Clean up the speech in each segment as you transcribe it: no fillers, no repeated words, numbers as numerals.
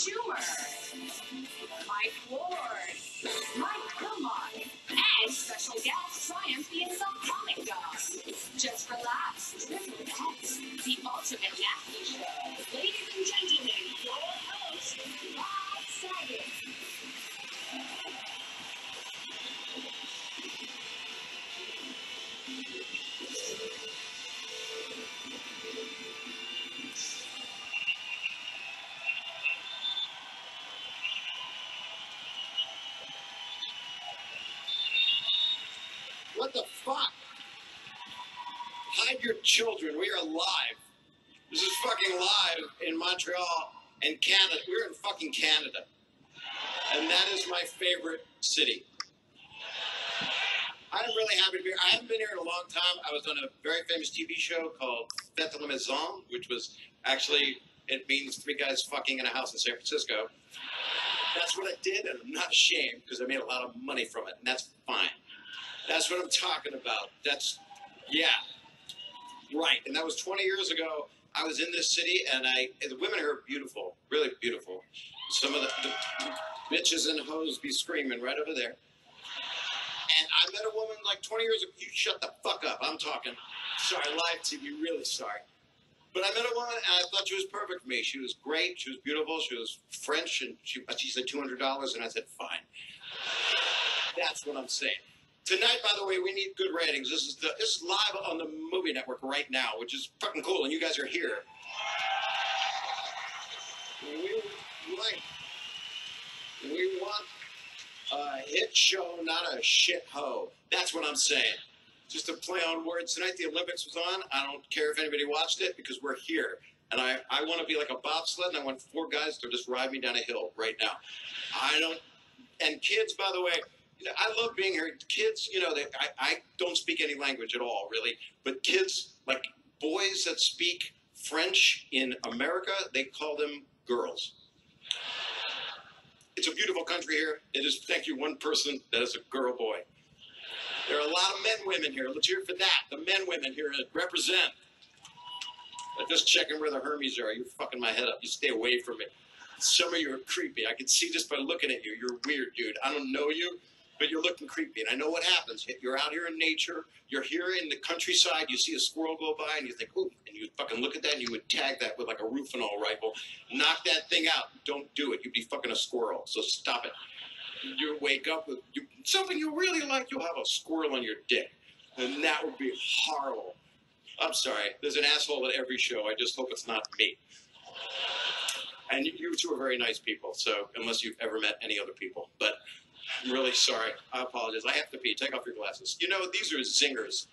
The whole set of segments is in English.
Schumer, Mike Ward, Mike Kumar, and special guest Triumph the Insult Comic Dog. Just relax, drizzle with X, the ultimate nasty show. Ladies and gentlemen, your host, Bob Saget. What the fuck? Hide your children. We are live. This is fucking live in Montreal and Canada. We're in fucking Canada. And that is my favorite city. I'm really happy to be here. I haven't been here in a long time. I was on a very famous TV show called Fête de la Maison, which was actually, it means three guys fucking in a house in San Francisco. That's what I did, and I'm not ashamed because I made a lot of money from it, and that's fine. That's what I'm talking about. That's, yeah, right. And that was 20 years ago. I was in this city, and the women here are beautiful, really beautiful. Some of the bitches and hoes be screaming right over there. And I met a woman like 20 years ago. You shut the fuck up. I'm talking. Sorry, live TV, really sorry. But I met a woman, and I thought she was perfect for me. She was great. She was beautiful. She was French, and she said $200, and I said, fine. That's what I'm saying. Tonight, by the way, we need good ratings. This is live on the Movie Network right now, which is fucking cool, and you guys are here. We want a hit show, not a shit hoe. That's what I'm saying. Just a play on words. Tonight, the Olympics was on. I don't care if anybody watched it because we're here. And I want to be like a bobsled, and I want four guys to just ride me down a hill right now. And kids, by the way, I love being here. Kids, I don't speak any language at all, really. But kids, like boys that speak French in America, they call them girls. It's a beautiful country here. It is, thank you, one person that is a girl boy. There are a lot of men, women here. Let's hear it for that. The men, women here that represent. I'm just checking where the Hermes are. You're fucking my head up. You stay away from me. Some of you are creepy. I can see just by looking at you. You're weird, dude. I don't know you, but you're looking creepy. And I know what happens. You're out here in nature. You're here in the countryside. You see a squirrel go by, and you think, ooh, and you fucking look at that, and you would tag that with like a Rufinol rifle. Knock that thing out. Don't do it. You'd be fucking a squirrel. So stop it. You wake up with something you really like, you'll have a squirrel on your dick. And that would be horrible. I'm sorry. There's an asshole at every show. I just hope it's not me. And you two are very nice people, so unless you've ever met any other people. But I'm really sorry. I apologize. I have to pee. Take off your glasses. You know, these are zingers.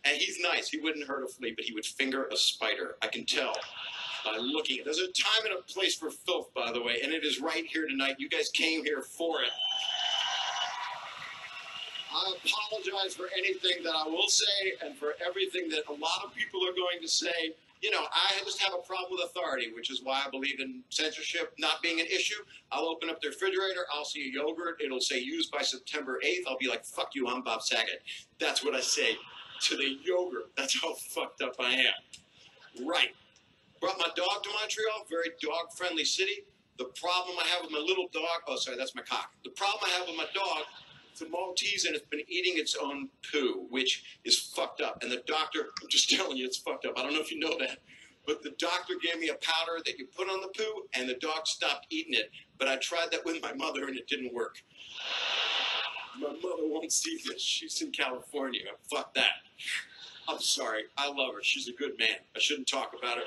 And he's nice. He wouldn't hurt a flea, but he would finger a spider. I can tell by looking. There's a time and a place for filth, by the way, and it is right here tonight. You guys came here for it. I apologize for anything that I will say and for everything that a lot of people are going to say. You know, I just have a problem with authority, which is why I believe in censorship not being an issue. I'll open up the refrigerator. I'll see a yogurt. It'll say used by September 8th. I'll be like, fuck you, I'm Bob Saget. That's what I say to the yogurt. That's how fucked up I am. Right. Brought my dog to Montreal, very dog-friendly city. The problem I have with my little dog, oh, sorry, that's my cock. The problem I have with my dog, it's a Maltese and it's been eating its own poo, which is fucked up. And the doctor, I'm just telling you, it's fucked up. I don't know if you know that, but the doctor gave me a powder that you put on the poo and the dog stopped eating it. But I tried that with my mother and it didn't work. My mother won't see this. She's in California. Fuck that. I'm sorry. I love her. She's a good man. I shouldn't talk about her.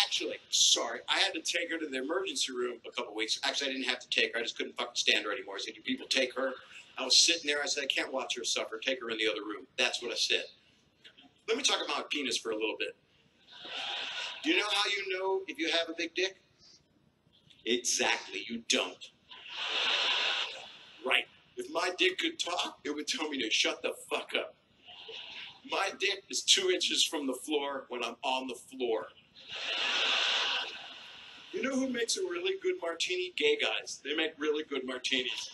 Actually, sorry. I had to take her to the emergency room a couple weeks. Actually, I didn't have to take her. I just couldn't fucking stand her anymore. I said, you people take her. I was sitting there. I said, I can't watch her suffer. Take her in the other room. That's what I said. Let me talk about my penis for a little bit. Do you know how you know if you have a big dick? Exactly. You don't. Right. If my dick could talk, it would tell me to shut the fuck up. My dick is 2 inches from the floor when I'm on the floor. You know who makes a really good martini? Gay guys. They make really good martinis.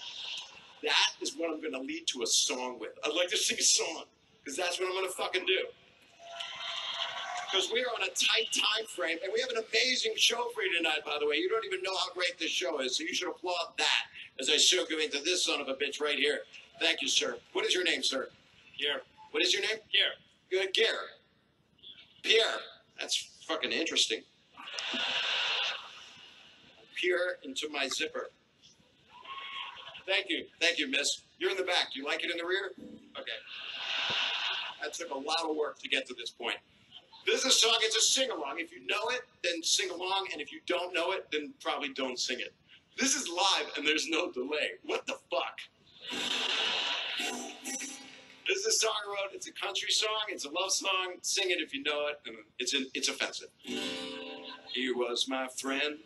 That is what I'm going to lead to a song with. I'd like to sing a song, because that's what I'm going to fucking do. because we are on a tight time frame, and we have an amazing show for you tonight, by the way. You don't even know how great this show is, so you should applaud that as I show you into this son of a bitch right here. Thank you, sir. What is your name, sir? Pierre. What is your name? Pierre. Good, Pierre. Pierre. That's fucking interesting. Peer into my zipper. Thank you. Thank you, miss. You're in the back. Do you like it in the rear? Okay. That took a lot of work to get to this point. This is a song, it's a sing-along. If you know it, then sing along. And if you don't know it, then probably don't sing it. This is live, and there's no delay. What the fuck? This is a song I wrote. It's a country song. It's a love song. Sing it if you know it. And it's offensive. He was my friend.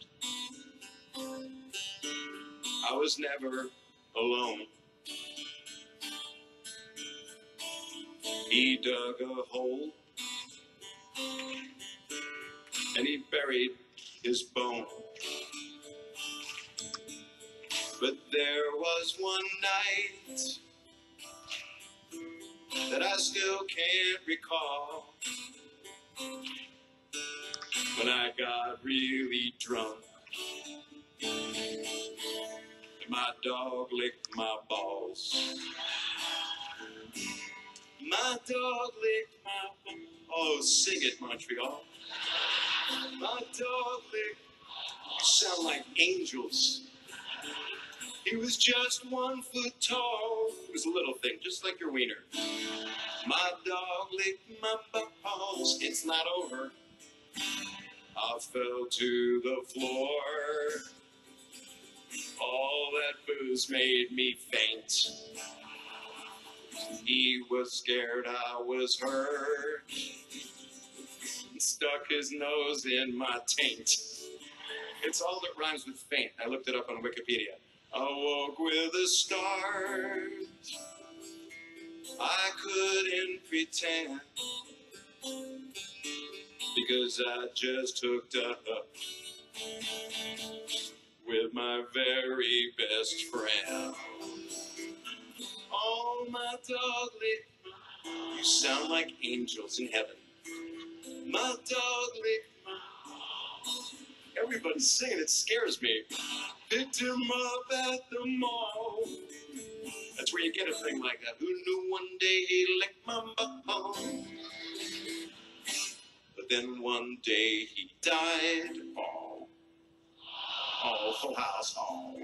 I was never alone. He dug a hole and he buried his bone. But there was one night that I still can't recall, when I got really drunk and my dog licked my balls. My dog licked my balls. Oh, sing it, Montreal. My dog licked. You sound like angels. He was just 1 foot tall. It was a little thing, just like your wiener. My dog licked my balls. It's not over. I fell to the floor. All that booze made me faint. He was scared I was hurt and stuck his nose in my taint. It's all that rhymes with faint. I looked it up on Wikipedia. I woke with a start. I couldn't pretend because I just hooked up with my very best friend. Oh, my dog licked my... You sound like angels in heaven. My dog licked my... Everybody's singing, it scares me. Picked him up at the mall. That's where you get a thing like that. Who knew one day he licked my bum? But then one day he died. Oh, Full House. Oh.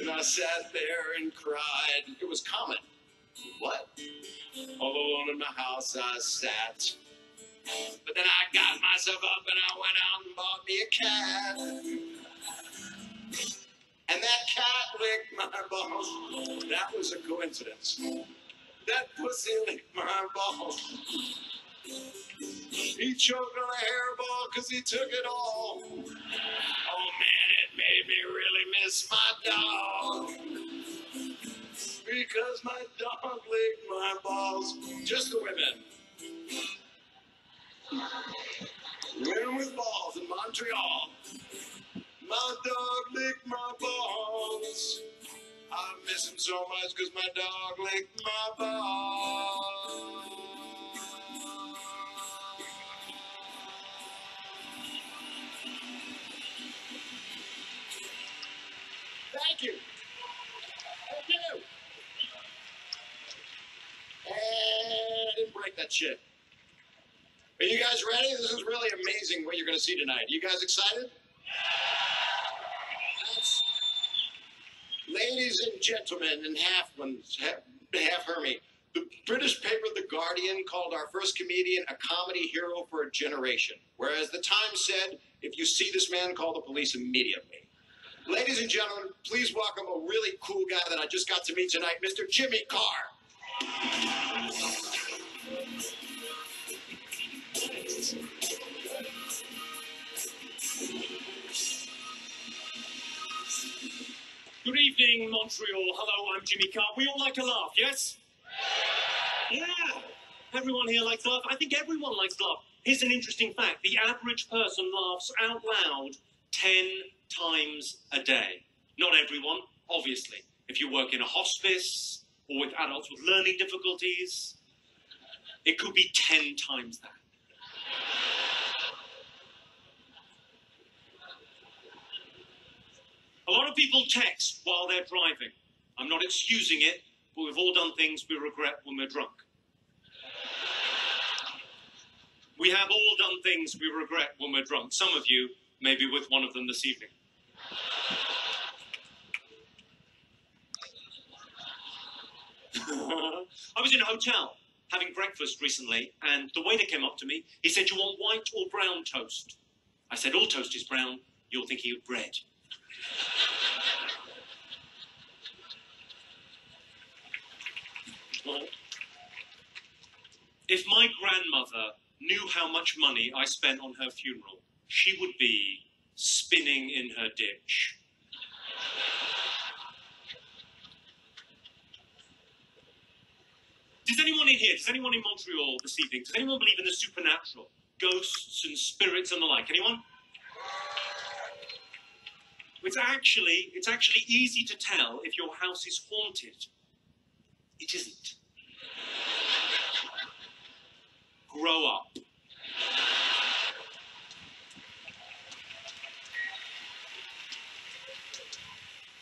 And I sat there and cried. It was common. What? All alone in my house I sat. But then I got myself up and I went out and bought me a cat. And that cat licked my balls. That was a coincidence. That pussy licked my balls. He choked on a hairball because he took it all. Oh man, it made me really miss my dog. Because my dog licked my balls. Just the women. Women with balls in Montreal. My dog licked my balls. I miss him so much because my dog licked my balls. Thank you. Thank you. And I didn't break that shit. Are you guys ready? This is really amazing what you're going to see tonight. You guys excited? Ladies and gentlemen, and half Hermie, the British paper The Guardian called our first comedian a comedy hero for a generation, whereas the Times said, if you see this man, call the police immediately. Ladies and gentlemen, please welcome a really cool guy that I just got to meet tonight, Mr. Jimmy Carr. Good evening, Montreal. Hello, I'm Jimmy Carr. We all like to laugh, yes? Yeah. Everyone here likes to laugh. I think everyone likes to laugh. Here's an interesting fact. The average person laughs out loud 10 times a day. Not everyone, obviously. If you work in a hospice or with adults with learning difficulties, it could be 10 times that. of people text while they're driving. I'm not excusing it, but we've all done things we regret when we're drunk. We have all done things we regret when we're drunk. Some of you may be with one of them this evening. I was in a hotel having breakfast recently, and the waiter came up to me. He said, "You want white or brown toast?" I said, "All toast is brown. You're thinking of bread." Well, if my grandmother knew how much money I spent on her funeral, she would be spinning in her ditch. Does anyone in here, does anyone in Montreal this evening, does anyone believe in the supernatural? Ghosts and spirits and the like? Anyone? It's actually easy to tell if your house is haunted. It isn't. Grow up.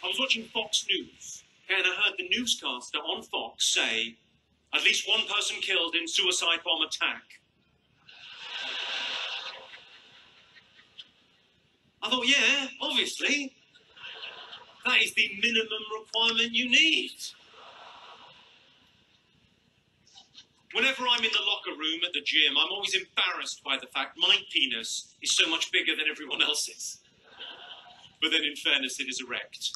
I was watching Fox News, and I heard the newscaster on Fox say, "At least one person killed in suicide bomb attack." I thought, yeah, obviously. That is the minimum requirement you need. Whenever I'm in the locker room at the gym, I'm always embarrassed by the fact my penis is so much bigger than everyone else's. But then in fairness, it is erect.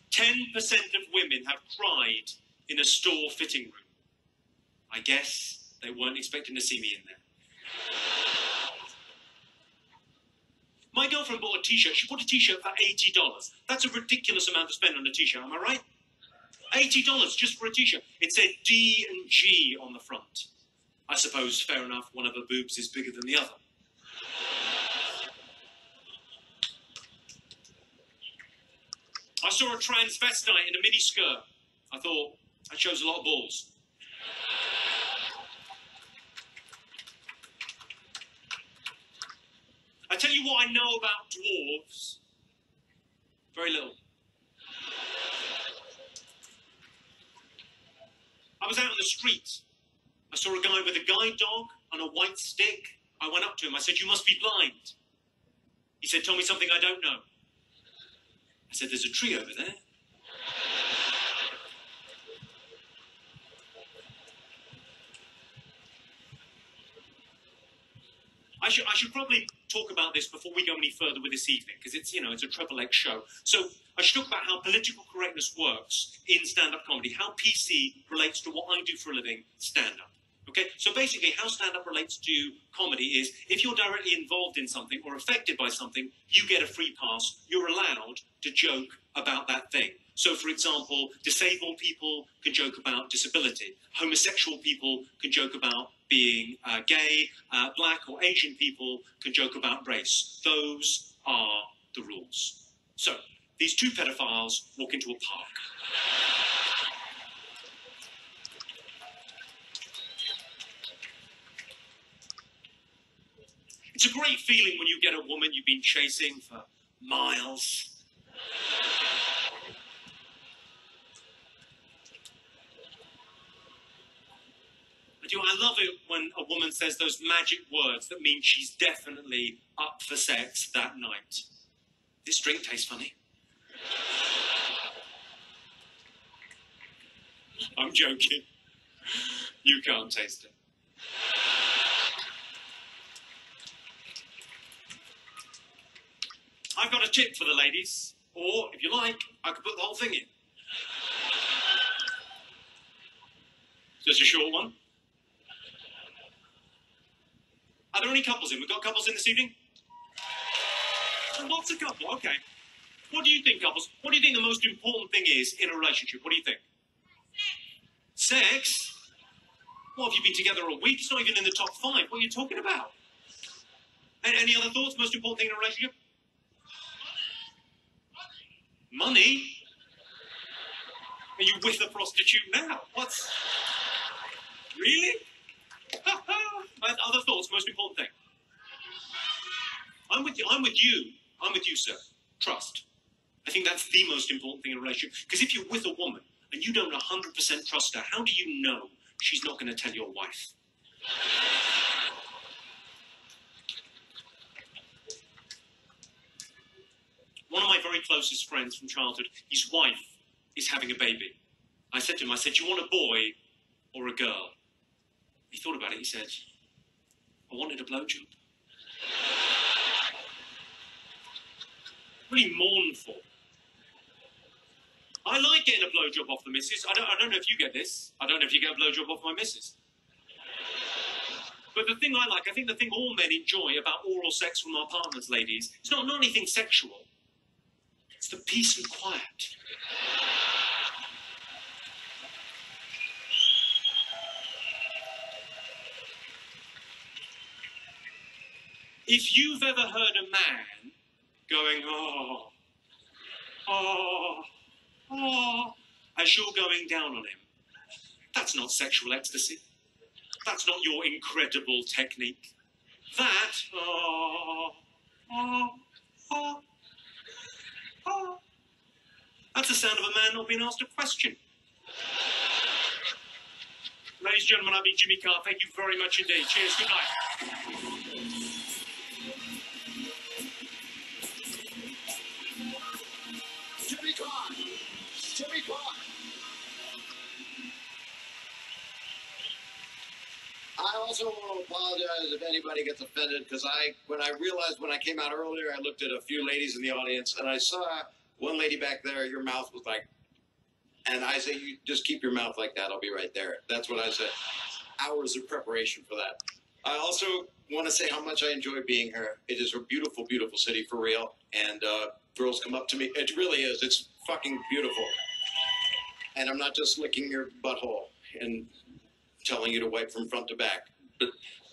"10% of women have cried in a store fitting room." I guess they weren't expecting to see me in there. My girlfriend bought a t-shirt. She bought a t-shirt for $80. That's a ridiculous amount to spend on a t-shirt, am I right? $80 just for a t-shirt. It said D and G on the front. I suppose, fair enough, one of her boobs is bigger than the other. I saw a transvestite in a mini skirt. I thought, that shows a lot of balls. I tell you what I know about dwarves. Very little. I was out in the street. I saw a guy with a guide dog on a white stick. I went up to him. I said, "You must be blind." He said, "Tell me something I don't know." I said, "There's a tree over there." I should probably talk about this before we go any further with this evening, because it's, it's a XXX show. So I should talk about how political correctness works in stand-up comedy, how PC relates to what I do for a living, stand-up. Okay, so basically how stand-up relates to comedy is if you're directly involved in something or affected by something, you get a free pass. You're allowed to joke about that thing. So, for example, disabled people can joke about disability. Homosexual people can joke about being gay. Black or Asian people can joke about race. Those are the rules. So, these two pedophiles walk into a park. It's a great feeling when you get a woman you've been chasing for miles. I love it when a woman says those magic words that mean she's definitely up for sex that night. "This drink tastes funny." I'm joking. You can't taste it. I've got a tip for the ladies, or if you like, I could put the whole thing in. Just a short one. Are there any couples in? We've got couples in this evening? Lots of couples, okay. What do you think, couples? What do you think the most important thing is in a relationship? What do you think? Sex? What, have you been together a week? It's not even in the top 5. What are you talking about? Any other thoughts? Most important thing in a relationship? Money? Are you with a prostitute now? What's... Really? I'm with you. I'm with you, sir. Trust. I think that's the most important thing in a relationship. Because if you're with a woman and you don't 100% trust her, how do you know she's not going to tell your wife? One of my very closest friends from childhood, his wife is having a baby. I said to him, "Do you want a boy or a girl?" He thought about it. He said, "I wanted a blowjob." Really mournful. I like getting a blowjob off the missus. I don't know if you get this. I don't know if you get a blowjob off my missus. But the thing I think the thing all men enjoy about oral sex from our partners, ladies, it's not anything sexual. It's the peace and quiet. If you've ever heard a man going, oh, oh, oh, as you're going down on him, that's not sexual ecstasy. That's not your incredible technique. That, oh, oh, oh, oh, that's the sound of a man not being asked a question. Ladies and gentlemen, I've been Jimmy Carr. Thank you very much indeed. Cheers. Good night. Jimmy Carr. Jimmy Carr. I also want to apologize if anybody gets offended, because when I realized when I came out earlier, I looked at a few ladies in the audience, and I saw one lady back there, your mouth was like, and I say, you just keep your mouth like that, I'll be right there. That's what I said. Hours of preparation for that. I also want to say how much I enjoy being here. It is a beautiful, beautiful city for real, and girls come up to me. It really is. It's fucking beautiful. And I'm not just licking your butthole and telling you to wipe from front to back. But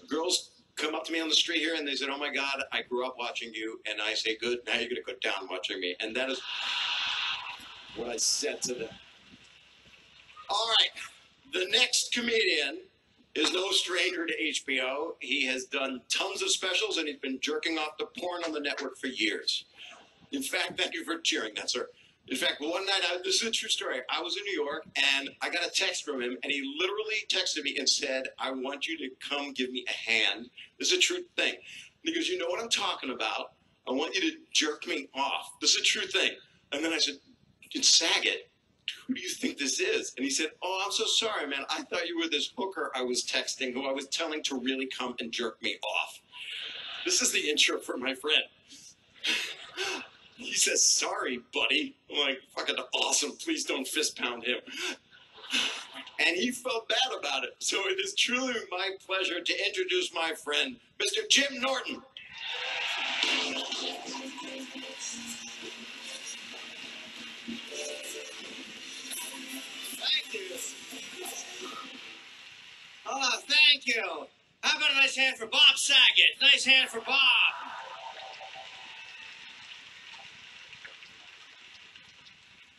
girls come up to me on the street here and they said, "Oh my God, I grew up watching you." And I say, "Good, now you're going to go down watching me." And that is what I said to them. All right, the next comedian is no stranger to HBO. He has done tons of specials and he's been jerking off to porn on the network for years. In fact, thank you for cheering that, sir. In fact, one night, this is a true story. I was in New York, and I got a text from him, and he literally texted me and said, "I want you to come give me a hand." This is a true thing. And he goes, "You know what I'm talking about. I want you to jerk me off." This is a true thing. And then I said, "In Saget, who do you think this is?" And he said, "Oh, I'm so sorry, man. I thought you were this hooker I was texting who I was telling to really come and jerk me off." This is the intro for my friend. He says, "Sorry, buddy." I'm like, "Fucking awesome. Please don't fist pound him." And he felt bad about it. So it is truly my pleasure to introduce my friend, Mr. Jim Norton. Thank you. Oh, thank you. How about a nice hand for Bob Saget? Nice hand for Bob.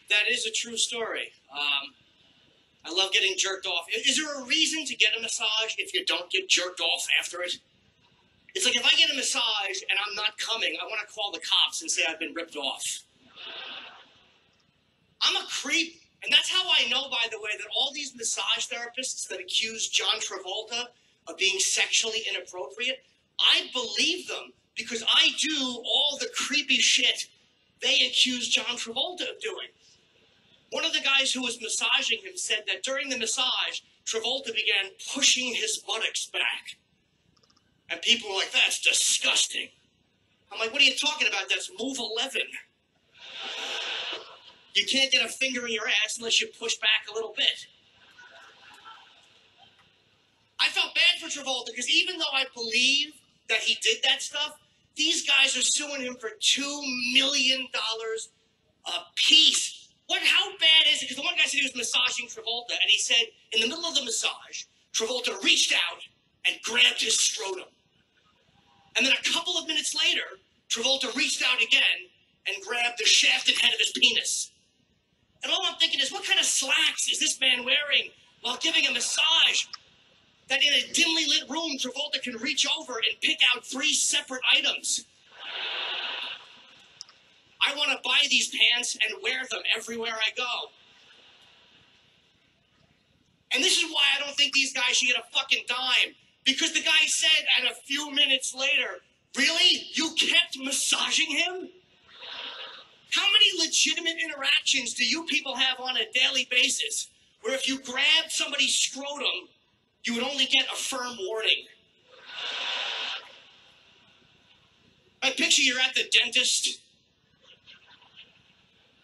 That is a true story. I love getting jerked off. Is there a reason to get a massage if you don't get jerked off after it? It's like if I get a massage and I'm not coming, I want to call the cops and say I've been ripped off. I'm a creep. And that's how I know, by the way, that all these massage therapists that accuse John Travolta of being sexually inappropriate, I believe them because I do all the creepy shit they accuse John Travolta of doing. One of the guys who was massaging him said that during the massage, Travolta began pushing his buttocks back. And people were like, "That's disgusting." I'm like, "What are you talking about? That's move 11. You can't get a finger in your ass unless you push back a little bit." I felt bad for Travolta because even though I believe that he did that stuff, these guys are suing him for $2 million a piece. How bad is it? Because the one guy said he was massaging Travolta, and he said in the middle of the massage, Travolta reached out and grabbed his scrotum. And then a couple of minutes later, Travolta reached out again and grabbed the shafted head of his penis. And all I'm thinking is, what kind of slacks is this man wearing while giving a massage that in a dimly lit room, Travolta can reach over and pick out 3 separate items? I want to buy these pants and wear them everywhere I go. And this is why I don't think these guys should get a fucking dime. Because the guy said, and a few minutes later, really? You kept massaging him? How many legitimate interactions do you people have on a daily basis where if you grabbed somebody's scrotum, you would only get a firm warning? I picture you're at the dentist.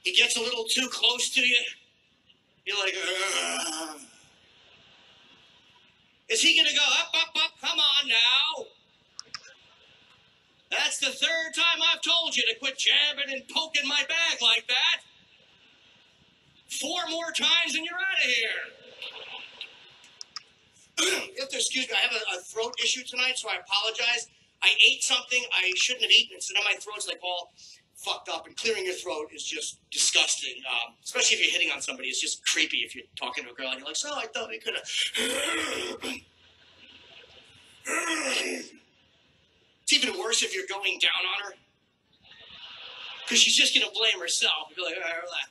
He gets a little too close to you. You're like, ugh. Is he going to go up, up, up? Come on now. That's the third time I've told you to quit jabbing and poking my bag like that. 4 more times and you're out of here. You have to excuse me. I have a throat issue tonight, so I apologize. I ate something I shouldn't have eaten, so now my throat's like all fucked up, and clearing your throat is just disgusting. Especially if you're hitting on somebody. It's just creepy if you're talking to a girl and you're like, so I thought we could have. It's even worse if you're going down on her. Because she's just going to blame herself. You'll be like, all right, relax.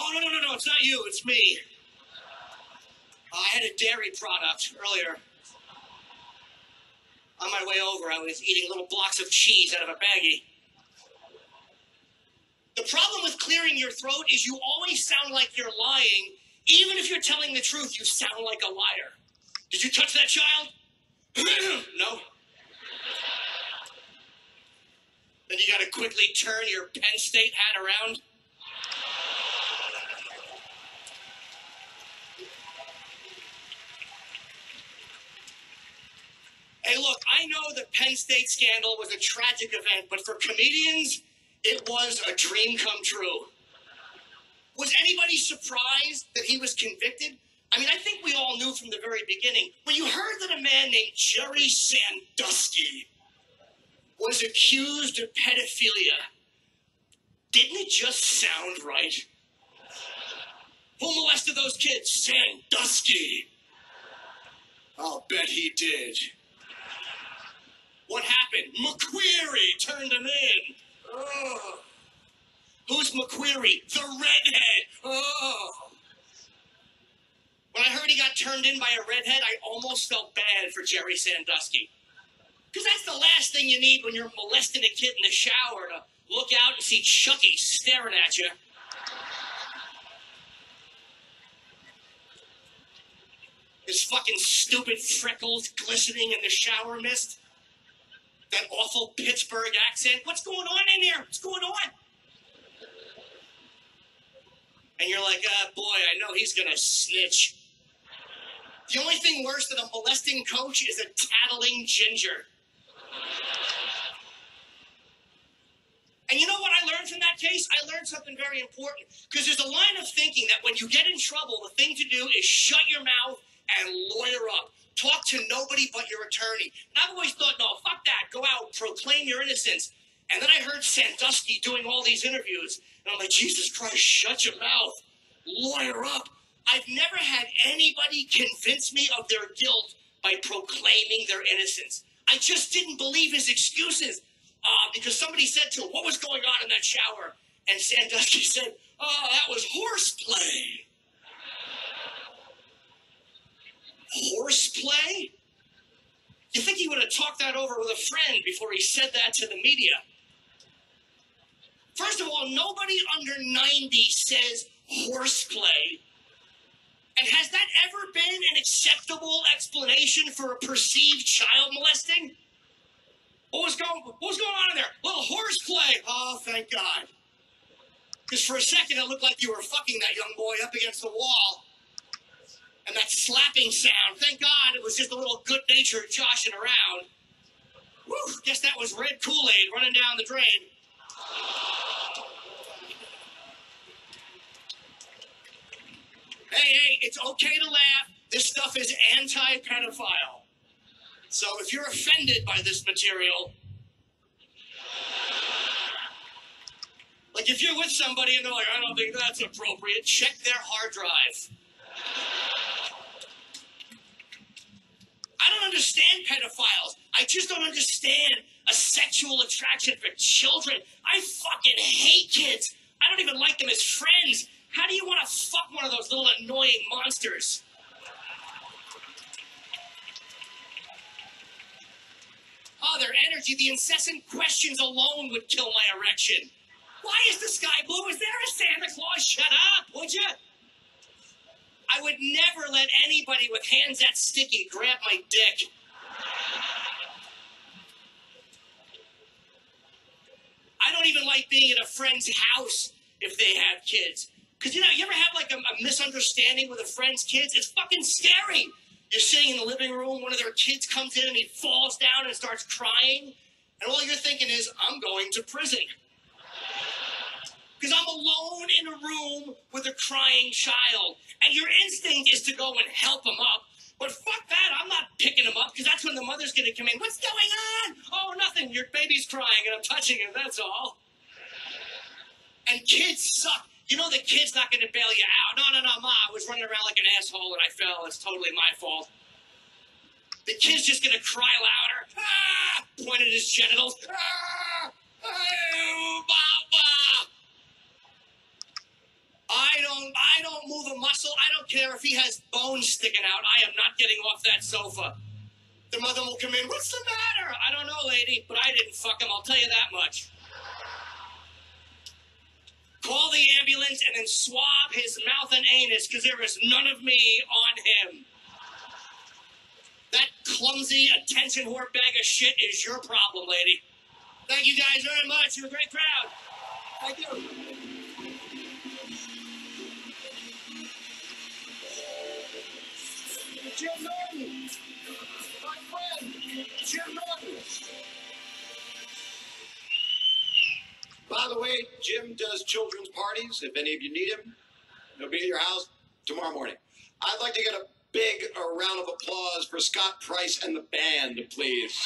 Oh, no, it's not you, it's me. I had a dairy product earlier. On my way over, I was eating little blocks of cheese out of a baggie. The problem with clearing your throat is you always sound like you're lying. Even if you're telling the truth, you sound like a liar. Did you touch that child? No. Then you gotta quickly turn your Penn State hat around. Hey, look, I know the Penn State scandal was a tragic event, but for comedians, it was a dream come true. Was anybody surprised that he was convicted? I mean, I think we all knew from the very beginning. When you heard that a man named Jerry Sandusky was accused of pedophilia, didn't it just sound right? Who molested those kids? Sandusky. I'll bet he did. What happened? McQueary turned him in. Oh. Who's McQueary? The redhead. Oh. When I heard he got turned in by a redhead, I almost felt bad for Jerry Sandusky. Because that's the last thing you need when you're molesting a kid in the shower, to look out and see Chucky staring at you. His fucking stupid freckles glistening in the shower mist. That awful Pittsburgh accent. What's going on in here? What's going on? And you're like, boy, I know he's going to snitch. The only thing worse than a molesting coach is a tattling ginger. And you know what I learned from that case? I learned something very important. Because there's a line of thinking that when you get in trouble, the thing to do is shut your mouth and lawyer up. Talk to nobody but your attorney. And I've always thought, no, fuck that. Go out, proclaim your innocence. And then I heard Sandusky doing all these interviews. And I'm like, Jesus Christ, shut your mouth. Lawyer up. I've never had anybody convince me of their guilt by proclaiming their innocence. I just didn't believe his excuses. Because somebody said to him, what was going on in that shower? And Sandusky said, oh, that was horseplay. Horseplay? You think he would have talked that over with a friend before he said that to the media? First of all, nobody under 90 says horseplay. And has that ever been an acceptable explanation for a perceived child molesting? What was going on in there? A little horseplay. Oh, thank God. Because for a second, it looked like you were fucking that young boy up against the wall. And that slapping sound, thank God it was just a little good-natured joshing around. Whew, guess that was red Kool-Aid running down the drain. Hey, it's okay to laugh. This stuff is anti-pedophile. So if you're offended by this material, like if you're with somebody and they're like, I don't think that's appropriate, check their hard drive. I don't understand pedophiles. I just don't understand a sexual attraction for children. I fucking hate kids. I don't even like them as friends. How do you want to fuck one of those little annoying monsters? Oh, their energy, the incessant questions alone would kill my erection. Why is the sky blue? Is there a Santa Claus? Shut up, would you? I would never let anybody with hands that sticky grab my dick. I don't even like being at a friend's house if they have kids. Because, you know, you ever have, like, a misunderstanding with a friend's kids? It's fucking scary. You're sitting in the living room, one of their kids comes in and he falls down and starts crying. And all you're thinking is, I'm going to prison. Because I'm alone in a room with a crying child. And your instinct is to go and help him up. But fuck that, I'm not picking him up, because that's when the mother's going to come in. What's going on? Oh, nothing, your baby's crying and I'm touching it, that's all. And kids suck. You know the kid's not going to bail you out. No, Ma, I was running around like an asshole and I fell. It's totally my fault. The kid's just going to cry louder. Ah! Point at his genitals. Ah! Oh, Mama! I don't move a muscle. I don't care if he has bones sticking out. I am not getting off that sofa. The mother will come in. What's the matter? I don't know, lady, but I didn't fuck him. I'll tell you that much. Call the ambulance and then swab his mouth and anus, because there is none of me on him. That clumsy attention whore bag of shit is your problem, lady. Thank you guys very much. You're a great crowd. Thank you. Jim Norton. My friend, Jim Norton. By the way, Jim does children's parties. If any of you need him, he'll be at your house tomorrow morning. I'd like to get a big round of applause for Scott Price and the band, please.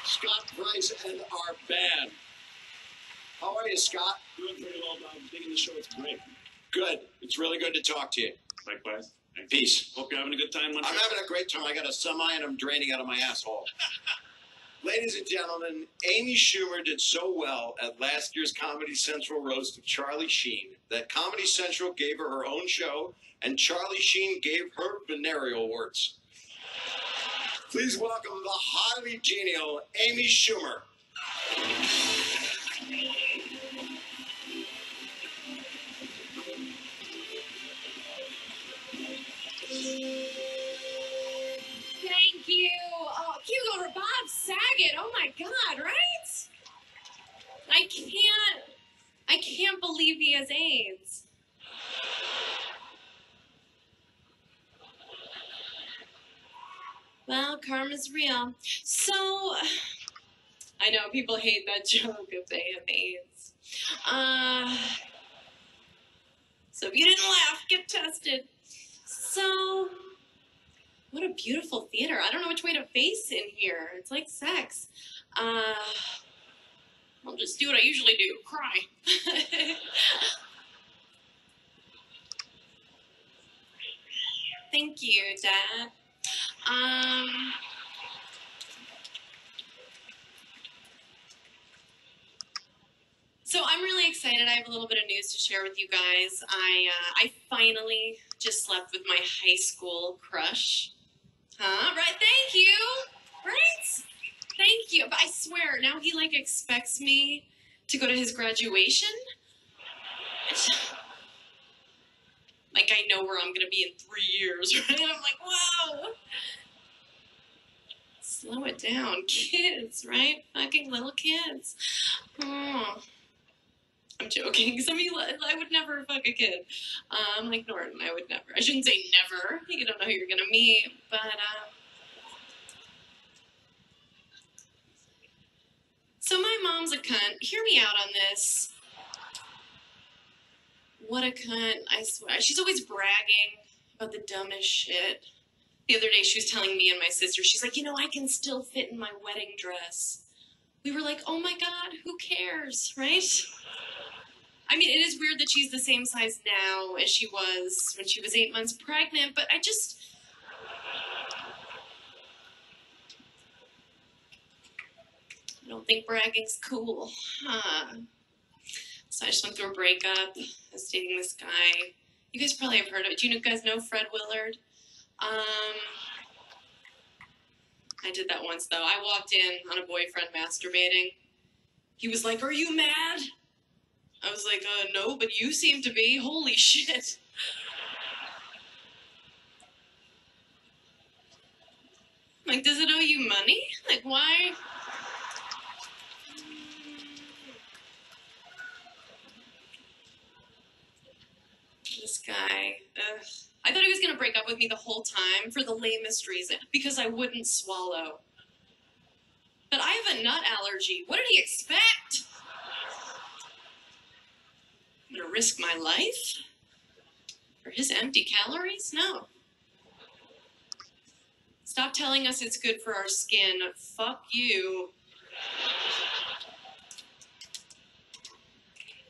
Scott Price and our band. How are you, Scott? Doing pretty well, Bob. Digging the show. It's great. Good. It's really good to talk to you. Likewise. Peace. Hope you're having a good time. I'm having a great time. I got a semi and I'm draining out of my asshole. Ladies and gentlemen, Amy Schumer did so well at last year's Comedy Central roast of Charlie Sheen that Comedy Central gave her her own show and Charlie Sheen gave her venereal warts. Please welcome the highly genial Amy Schumer. Thank you. Oh, Hugo or Bob Saget. Oh my God, right? I can't believe he has AIDS. Well, karma's real. So, I know people hate that joke if they have AIDS. So if you didn't laugh, get tested. So, what a beautiful theater. I don't know which way to face in here. It's like sex. I'll just do what I usually do, cry. Thank you, Dad. So I'm really excited. I have a little bit of news to share with you guys. I finally just slept with my high school crush. Huh? Right? Thank you. Right? Thank you. But I swear, now he like expects me to go to his graduation. Like I know where I'm gonna be in 3 years, right? I'm like, whoa. Slow it down, kids, right? Fucking little kids. Oh. I'm joking. Some of you, I would never fuck a kid. I'm like Norton, I would never. I shouldn't say never. You don't know who you're gonna meet, but so my mom's a cunt. Hear me out on this. What a cunt, I swear. She's always bragging about the dumbest shit. The other day she was telling me and my sister, she's like, you know, I can still fit in my wedding dress. We were like, oh my God, who cares, right? I mean, it is weird that she's the same size now as she was when she was 8 months pregnant, but I don't think bragging's cool. So I just went through a breakup. I was dating this guy. You guys probably have heard of it. Do you guys know Fred Willard? I did that once, though. I walked in on a boyfriend masturbating. He was like, "Are you mad?" I was like, "No, but you seem to be. Holy shit." Like, does it owe you money? Like, why? This guy, ugh. I thought he was going to break up with me the whole time for the lamest reason, because I wouldn't swallow. But I have a nut allergy. What did he expect? I'm going to risk my life? For his empty calories? No. Stop telling us it's good for our skin. Fuck you.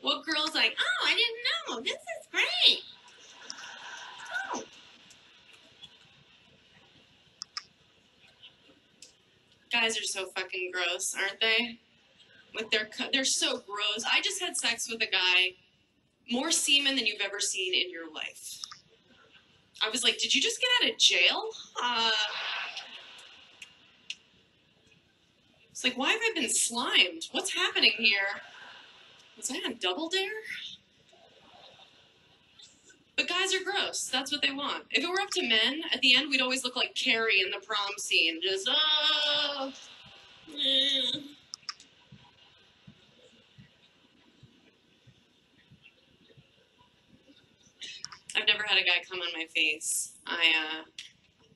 What girl's like, "Oh, I didn't know. This is great." Oh. Guys are so fucking gross, aren't they? With they're so gross. I just had sex with a guy, more semen than you've ever seen in your life. I was like, "Did you just get out of jail?" It's like, why have I been slimed? What's happening here? Was I on Double Dare? But guys are gross. That's what they want. If it were up to men, at the end, we'd always look like Carrie in the prom scene. Just, oh. I've never had a guy come on my face.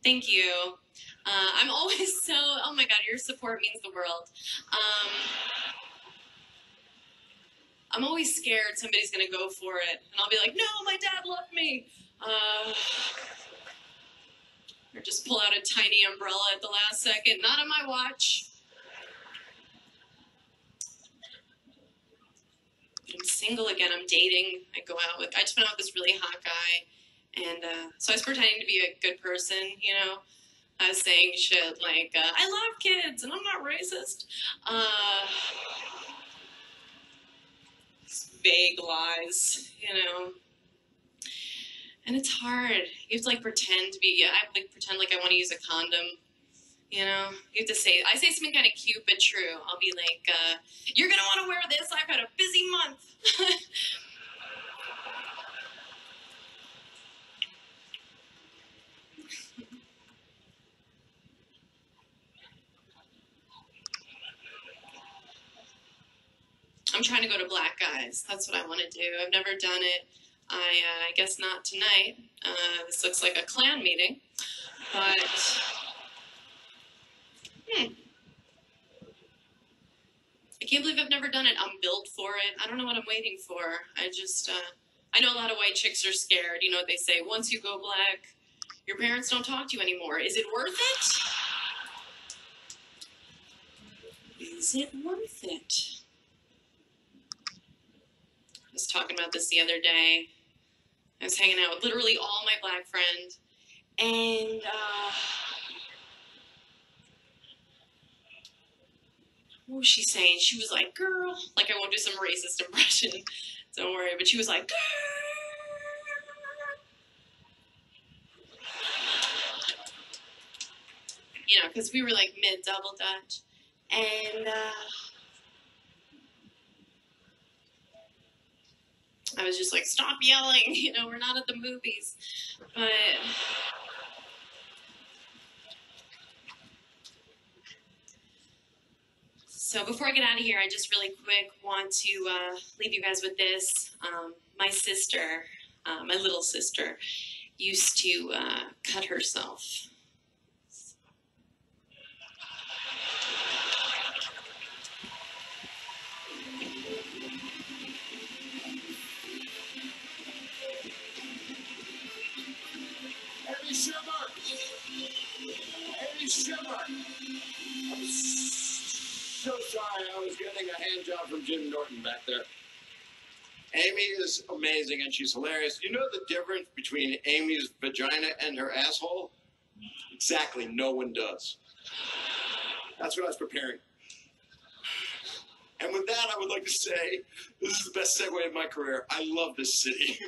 Thank you. I'm always so, oh my God, your support means the world. I'm always scared somebody's going to go for it. And I'll be like, "No, my dad loved me." Or just pull out a tiny umbrella at the last second. Not on my watch. I'm single again. I'm dating. I just went out with this really hot guy. And so I was pretending to be a good person, you know. I was saying shit like, "I love kids and I'm not racist." Vague lies, you know. And it's hard. You have to pretend to be, I pretend like I want to use a condom, you know. You have to I say something kind of cute but true. I'll be like, "You're going to want to wear this. I've had a busy month." I'm trying to go to black guys. That's what I want to do. I've never done it. I guess not tonight. This looks like a Klan meeting. But, I can't believe I've never done it. I'm built for it. I don't know what I'm waiting for. I know a lot of white chicks are scared. You know what they say, once you go black, your parents don't talk to you anymore. Is it worth it? Is it worth it? I was talking about this the other day. I was hanging out with literally all my black friends, and what was she saying? She was like, "Girl," like I won't do some racist impression, don't worry, but she was like, "Girl." You know, because we were like mid-double dutch, and I was just like, "Stop yelling," you know, we're not at the movies. But so before I get out of here, I just really quick want to leave you guys with this. My sister, my little sister, used to cut herself. Hey, Shimmer! I'm so sorry. I was getting a hand job from Jim Norton back there. Amy is amazing and she's hilarious. You know the difference between Amy's vagina and her asshole? Exactly. No one does. That's what I was preparing. And with that, I would like to say, this is the best segue of my career. I love this city.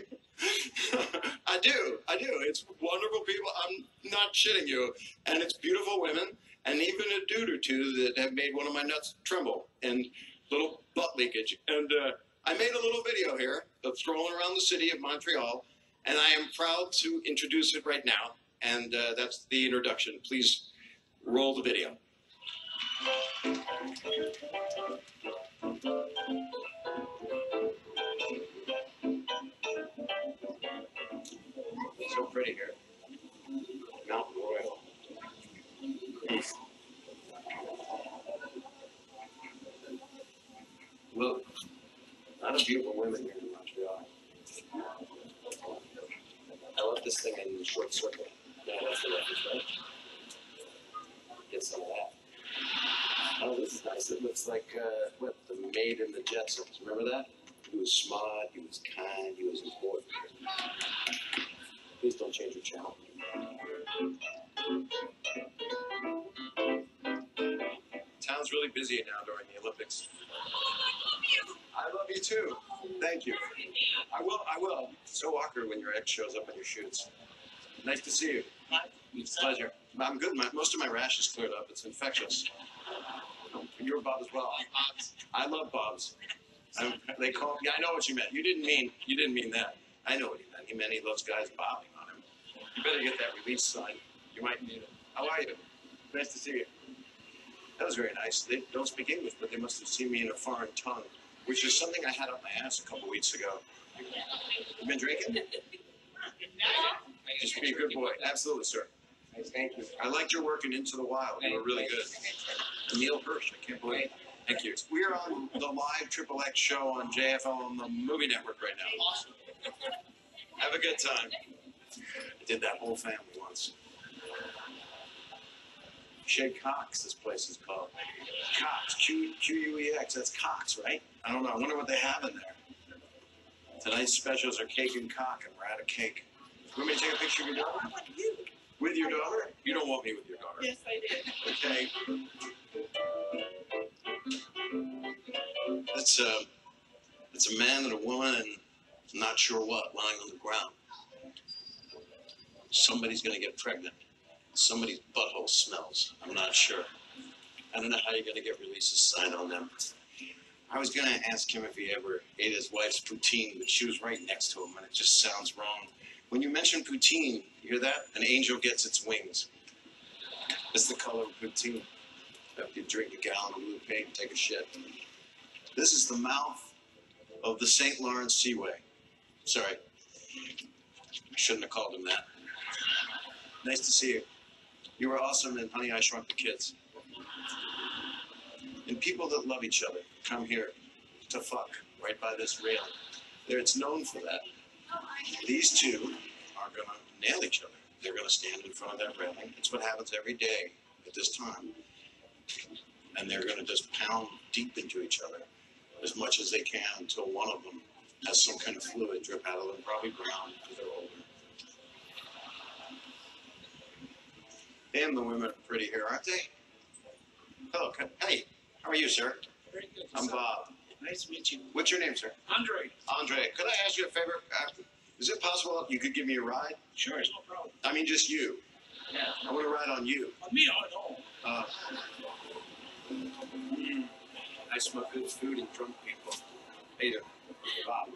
I do. It's wonderful people. I'm not shitting you. And it's beautiful women, and even a dude or two that have made one of my nuts tremble, and little butt leakage. And I made a little video here of strolling around the city of Montreal, and I am proud to introduce it right now. And that's the introduction. Please roll the video. So pretty here. Mount Royal. Look, a lot of beautiful women here in Montreal. I love this thing in the short circle. Yeah, that's the reference, right? Get some of that. Oh, this is nice. It looks like, what, the maid in the Jetsons. Remember that? He was smart, he was kind, he was important. Please don't change your channel. Town's really busy now during the Olympics. I love you too. Thank you. I will. It's so awkward when your ex shows up on your shoots. Nice to see you. It's a pleasure. I'm good. Most of my rash is cleared up. It's infectious. You're Bob as well. I love Bob's. They call. Yeah, I know what you meant. You didn't mean that. I know what he meant. He meant he loves guys bobbing on him. You better get that release sign. You might need it. How are you? Nice to see you. That was very nice. They don't speak English, but they must have seen me in a foreign tongue, which is something I had up my ass a couple weeks ago. You been drinking? Just be a good boy. Absolutely, sir. Thank you. I liked your work in Into the Wild. You were really good. Neil Hirsch, I can't believe it. Thank you. We're on the live XXX show on JFL on the Movie Network right now. Awesome. Have a good time. I did that whole family once. Chez Cox, this place is called. Cox, Q-U-E-X, that's Cox, right? I don't know, I wonder what they have in there. Tonight's specials are cake and cock, and we're out of cake. You want me to take a picture of your daughter? I want you. With your daughter? You don't want me with your daughter. Yes, I did. Okay. It's a man and a woman and not sure what, lying on the ground. Somebody's gonna get pregnant. Somebody's butthole smells. I'm not sure. I don't know how you're gonna get releases signed on them. I was gonna ask him if he ever ate his wife's poutine, but she was right next to him, and it just sounds wrong. When you mention poutine, you hear that? An angel gets its wings. It's the color of poutine. After you drink a gallon of blue paint and take a shit. This is the mouth of the St. Lawrence Seaway. Sorry. I shouldn't have called him that. Nice to see you. You were awesome in Honey, I Shrunk the Kids. And people that love each other come here to fuck right by this railing. It's known for that. These two are going to nail each other. They're going to stand in front of that railing. It's what happens every day at this time. And they're going to just pound deep into each other as much as they can until one of them has some kind of fluid drip out of them, probably brown because they're older. And the women are pretty here, aren't they? Hello, hey, how are you, sir? Very good. I'm Bob. Nice to meet you. What's your name, sir? Andre. Andre, could I ask you a favor? Is it possible you could give me a ride? Sure, it's no problem. I mean, just you. Yeah. I want to ride on you. On me, oh, no. I smoke good food and drunk people. Hey there, Bob.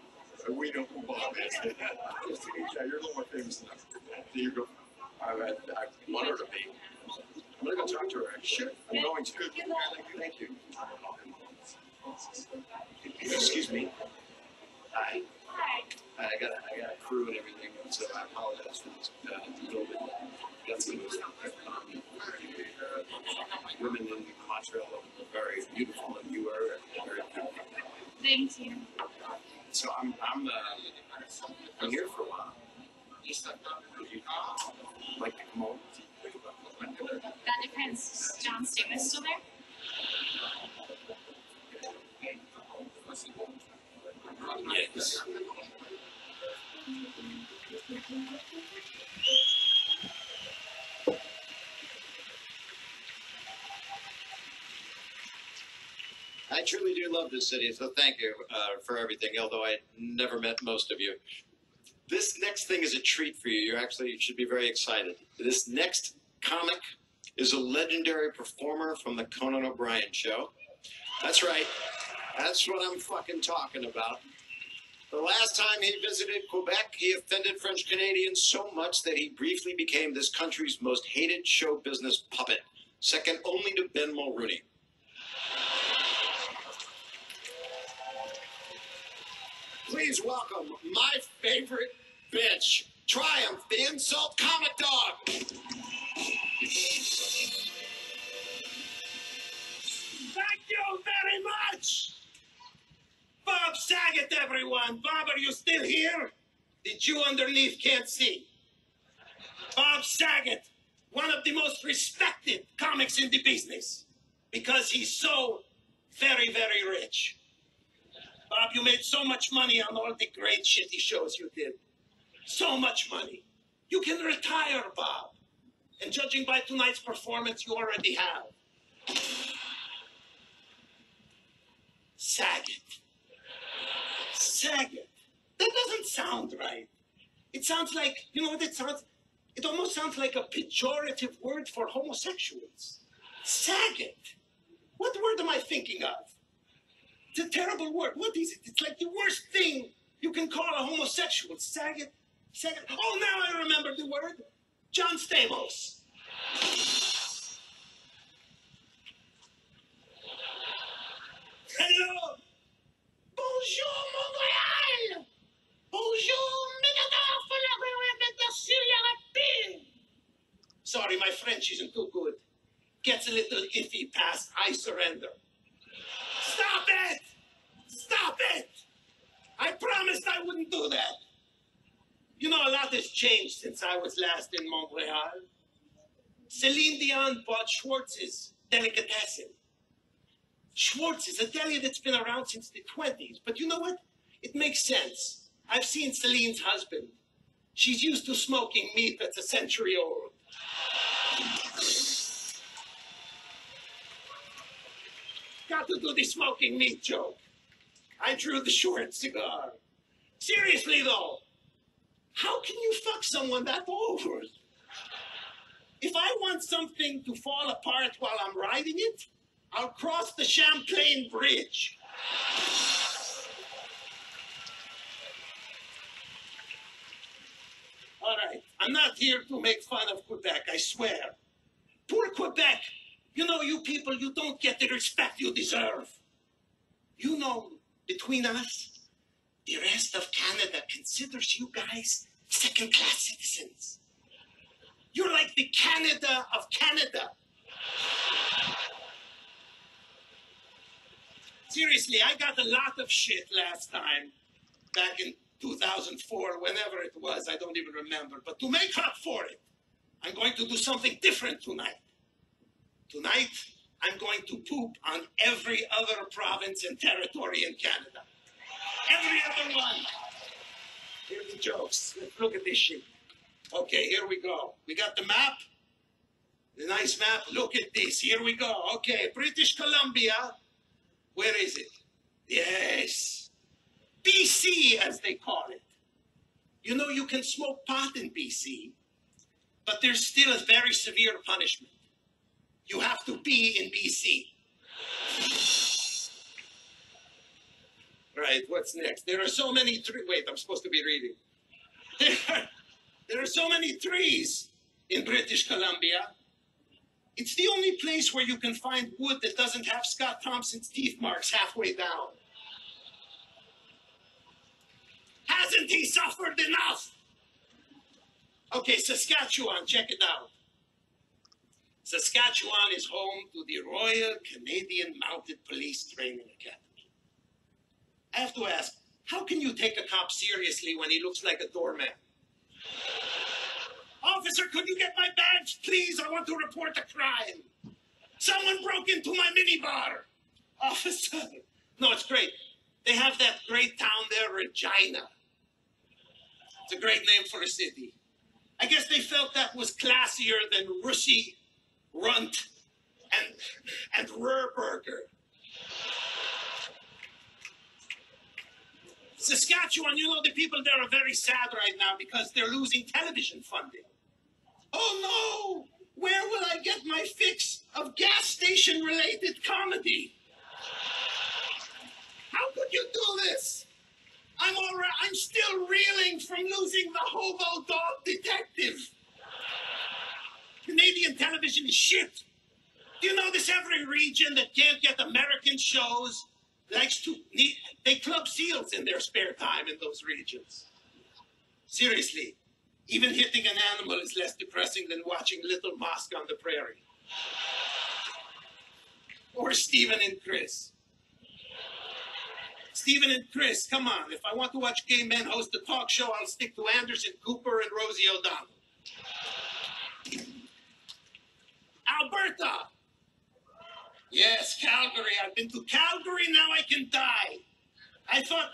We know who Bob is. Just to meet you, you're a little more famous than us. Do you go? I want her to be. I'm going to go talk to her. Sure. I'm going to. Thank you. Excuse me. Hi. I got a crew and everything, so I apologize for this little bit. Got some women in Montreal are very beautiful, and you are very beautiful. Thank you. So I'm here for a while. Would you like to come over? That depends. Is John Stamos still there? Yes. I truly do love this city, so thank you for everything, although I never met most of you. This next thing is a treat for you. You should be very excited. This next comic is a legendary performer from the Conan O'Brien show. That's right. That's what I'm fucking talking about. The last time he visited Quebec, he offended French Canadians so much that he briefly became this country's most hated show business puppet, second only to Ben Mulrooney. Please welcome my favorite bitch, Triumph, the insult comic dog. Thank you very much! Bob Saget, everyone! Bob, are you still here? The Jew underneath can't see. Bob Saget, one of the most respected comics in the business, because he's so very, very rich. Bob, you made so much money on all the great shitty shows you did. So much money. You can retire, Bob. And judging by tonight's performance, you already have. Saget. Saget. That doesn't sound right. It sounds like, you know what it sounds? It almost sounds like a pejorative word for homosexuals. Saget. What word am I thinking of? It's a terrible word. What is it? It's like the worst thing you can call a homosexual. Saget. Saget. Oh, now I remember the word. John Stamos. Hello. Bonjour, Montréal. Bonjour, sorry, my French isn't too good. Gets a little iffy past I surrender. Stop it! Stop it! I promised I wouldn't do that. You know, a lot has changed since I was last in Montreal. Celine Dion bought Schwartz's Delicatessen. Schwartz is a deli that's been around since the 20s. But you know what? It makes sense. I've seen Celine's husband. She's used to smoking meat that's a century old. Got to do the smoking meat joke. I drew the short cigar. Seriously, though, how can you fuck someone that old? If I want something to fall apart while I'm riding it, I'll cross the Champlain Bridge. All right, I'm not here to make fun of Quebec, I swear. Poor Quebec. You know, you people, you don't get the respect you deserve. You know, between us, the rest of Canada considers you guys second-class citizens. You're like the Canada of Canada. Seriously, I got a lot of shit last time, back in 2004, whenever it was, I don't even remember. But to make up for it, I'm going to do something different tonight. Tonight, I'm going to poop on every other province and territory in Canada. Every other one. Here are the jokes. Look at this shit. Okay, here we go. We got the map. The nice map. Look at this. Here we go. Okay, British Columbia. Where is it? Yes. BC, as they call it. You know, you can smoke pot in BC, but there's still a very severe punishment. You have to be in BC. Right, what's next? There are so many trees. Wait, I'm supposed to be reading. There are so many trees in British Columbia. It's the only place where you can find wood that doesn't have Scott Thompson's teeth marks halfway down. Hasn't he suffered enough? Okay, Saskatchewan, check it out. Saskatchewan is home to the Royal Canadian Mounted Police Training Academy. I have to ask, how can you take a cop seriously when he looks like a doorman? Officer, could you get my badge, please? I want to report a crime. Someone broke into my minibar. Officer. No, it's great. They have that great town there, Regina. It's a great name for a city. I guess they felt that was classier than Russie, Runt, and Rurburger. Saskatchewan, you know, the people there are very sad right now because they're losing television funding. Oh no! Where will I get my fix of gas station-related comedy? How could you do this? I'm still reeling from losing the hobo dog detective. Canadian television is shit. Do you notice every region that can't get American shows they club seals in their spare time in those regions? Seriously, even hitting an animal is less depressing than watching Little Mosque on the Prairie. Or Stephen and Chris. Stephen and Chris, come on. If I want to watch gay men host a talk show, I'll stick to Anderson Cooper and Rosie O'Donnell. Alberta. Yes, Calgary. I've been to Calgary, now I can die. I thought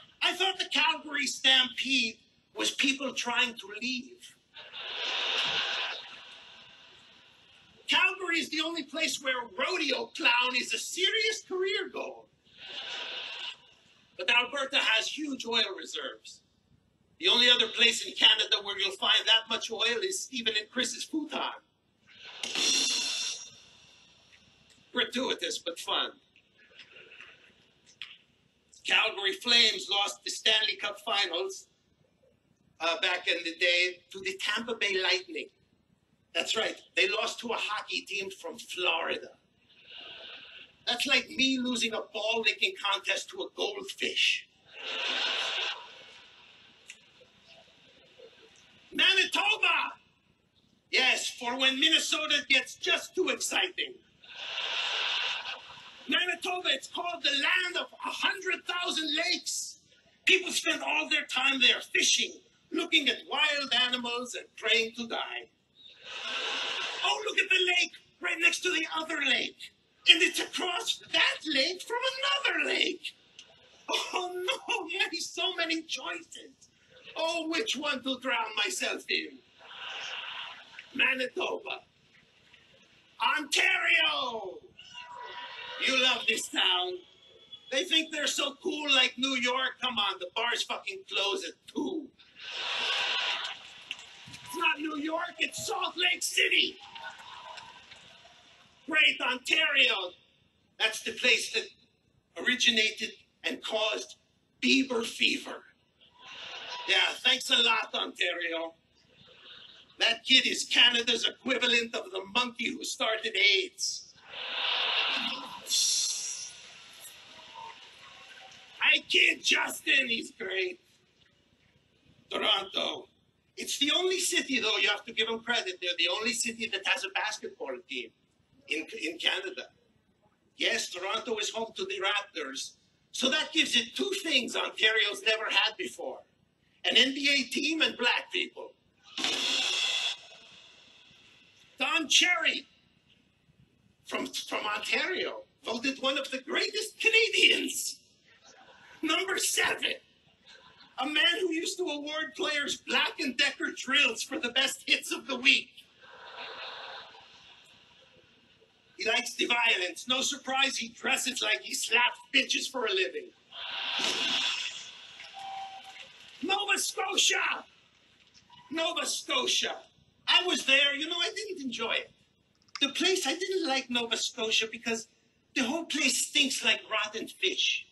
the Calgary Stampede was people trying to leave. Calgary is the only place where rodeo clown is a serious career goal. But Alberta has huge oil reserves. The only other place in Canada where you'll find that much oil is Stephen and Chris's futon. Gratuitous, but fun. Calgary Flames lost the Stanley Cup Finals back in the day to the Tampa Bay Lightning. That's right. They lost to a hockey team from Florida. That's like me losing a ball licking contest to a goldfish. Manitoba! Yes, for when Minnesota gets just too exciting. Manitoba, it's called the land of 100,000 lakes. People spend all their time there fishing, looking at wild animals and praying to die. Oh, look at the lake right next to the other lake. And it's across that lake from another lake. Oh no, so many choices. Oh, which one to drown myself in? Manitoba. Ontario. You love this town. They think they're so cool like New York. Come on, the bars fucking close at 2. It's not New York, it's Salt Lake City. Great, Ontario. That's the place that originated and caused Bieber fever. Yeah, thanks a lot, Ontario. That kid is Canada's equivalent of the monkey who started AIDS. I kid Justin, he's great. Toronto. It's the only city, though, you have to give them credit. They're the only city that has a basketball team in Canada. Yes, Toronto is home to the Raptors. So that gives it 2 things Ontario's never had before. An NBA team and black people. Don Cherry from Ontario voted one of the greatest Canadians. Number 7. A man who used to award players Black & Decker drills for the best hits of the week. He likes the violence. No surprise he dresses like he slaps bitches for a living. Nova Scotia. Nova Scotia. I was there. You know, I didn't enjoy it. The place, I didn't like Nova Scotia because the whole place stinks like rotten fish.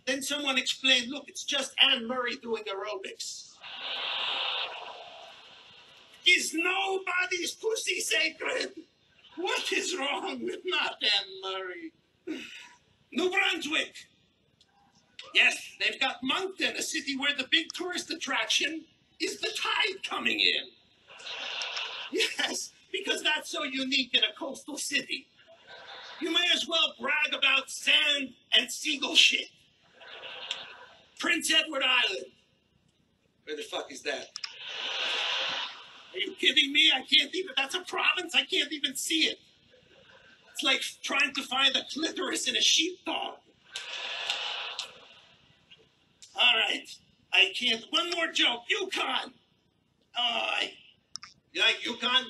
Then someone explained, look, it's just Anne Murray doing aerobics. Is nobody's pussy sacred? What is wrong with not Anne Murray? New Brunswick. Yes, they've got Moncton, a city where the big tourist attraction is the tide coming in. Yes, because that's so unique in a coastal city. You may as well brag about sand and seagull shit. Prince Edward Island. Where the fuck is that? Are you kidding me? I can't even, that's a province? I can't even see it. It's like trying to find a clitoris in a sheepdog. All right, I can't, one more joke, Yukon. You like Yukon?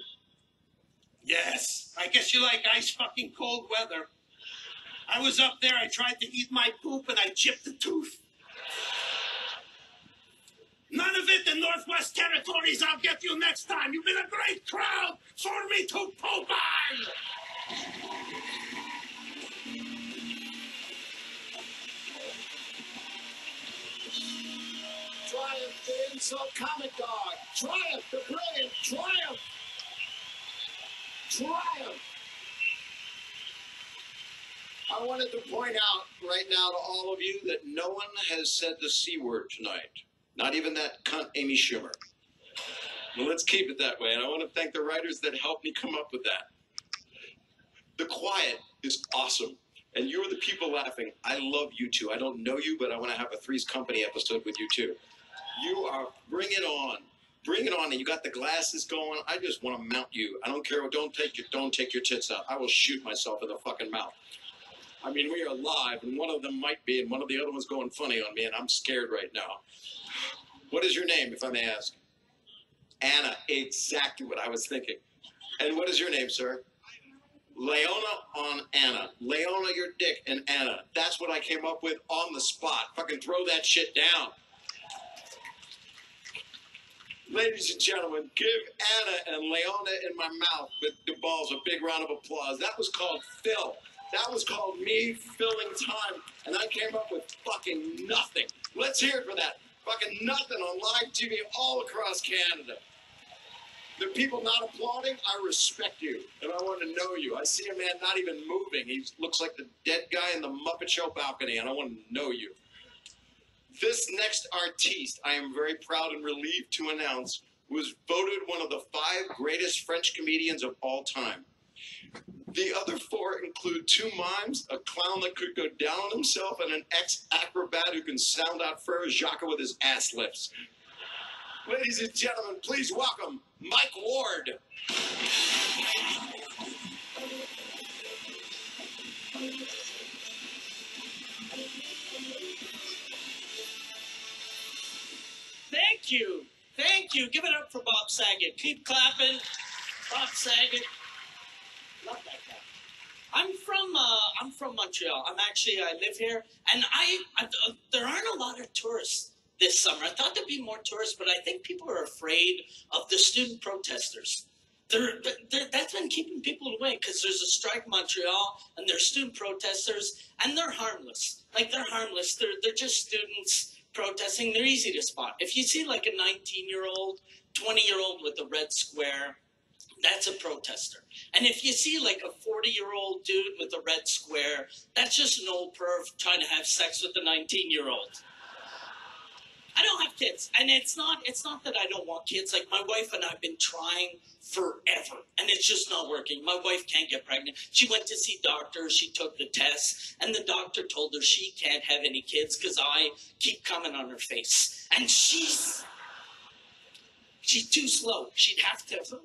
Yes, I guess you like ice fucking cold weather. I was up there, I tried to eat my poop and I chipped a tooth. None of it, the Northwest Territories. I'll get you next time. You've been a great crowd for me to poop on. Triumph, the insult comic dog. Triumph, the brilliant. Triumph. Triumph. I wanted to point out right now to all of you that no one has said the C word tonight. Not even that cunt Amy Schumer. Well, let's keep it that way. And I want to thank the writers that helped me come up with that. The quiet is awesome. And you're the people laughing. I love you two. I don't know you, but I want to have a Three's Company episode with you two. You are, bring it on. Bring it on. And you got the glasses going. I just want to mount you. I don't care. Don't take your tits out. I will shoot myself in the fucking mouth. I mean, we are live, and one of them might be, and one of the other ones going funny on me, and I'm scared right now. What is your name, if I may ask? Anna. Exactly what I was thinking. And what is your name, sir? Leona on Anna. Leona, your dick, and Anna. That's what I came up with on the spot. Fucking throw that shit down. Ladies and gentlemen, give Anna and Leona in my mouth with the balls a big round of applause. That was called Phil. That was called me filling time, and I came up with fucking nothing. Let's hear it for that. Fucking nothing on live TV all across Canada. The people not applauding, I respect you, and I want to know you. I see a man not even moving. He looks like the dead guy in the Muppet Show balcony, and I want to know you. This next artiste, I am very proud and relieved to announce, was voted one of the 5 greatest French comedians of all time. The other 4 include 2 mimes, a clown that could go down on himself, and an ex-acrobat who can sound out Frere Jacques with his ass lifts. Ladies and gentlemen, please welcome Mike Ward. Thank you. Thank you. Give it up for Bob Saget. Keep clapping. Bob Saget. Love that guy. I'm from Montreal. I live here, and there aren't a lot of tourists this summer. I thought there'd be more tourists, but I think people are afraid of the student protesters. That's been keeping people away because there's a strike in Montreal, and there's student protesters, and they're harmless. Like, they're harmless. They're just students protesting. They're easy to spot. If you see like a 19-year-old, 20-year-old with a red square, that's a protester. And if you see like a 40-year-old dude with a red square, that's just an old perv trying to have sex with a 19-year-old. I don't have kids, and it's not that I don't want kids. Like, my wife and I have been trying forever, and it's just not working. My wife can't get pregnant. She went to see doctors. She took the tests, and the doctor told her she can't have any kids because I keep coming on her face. And she's too slow. She'd have to.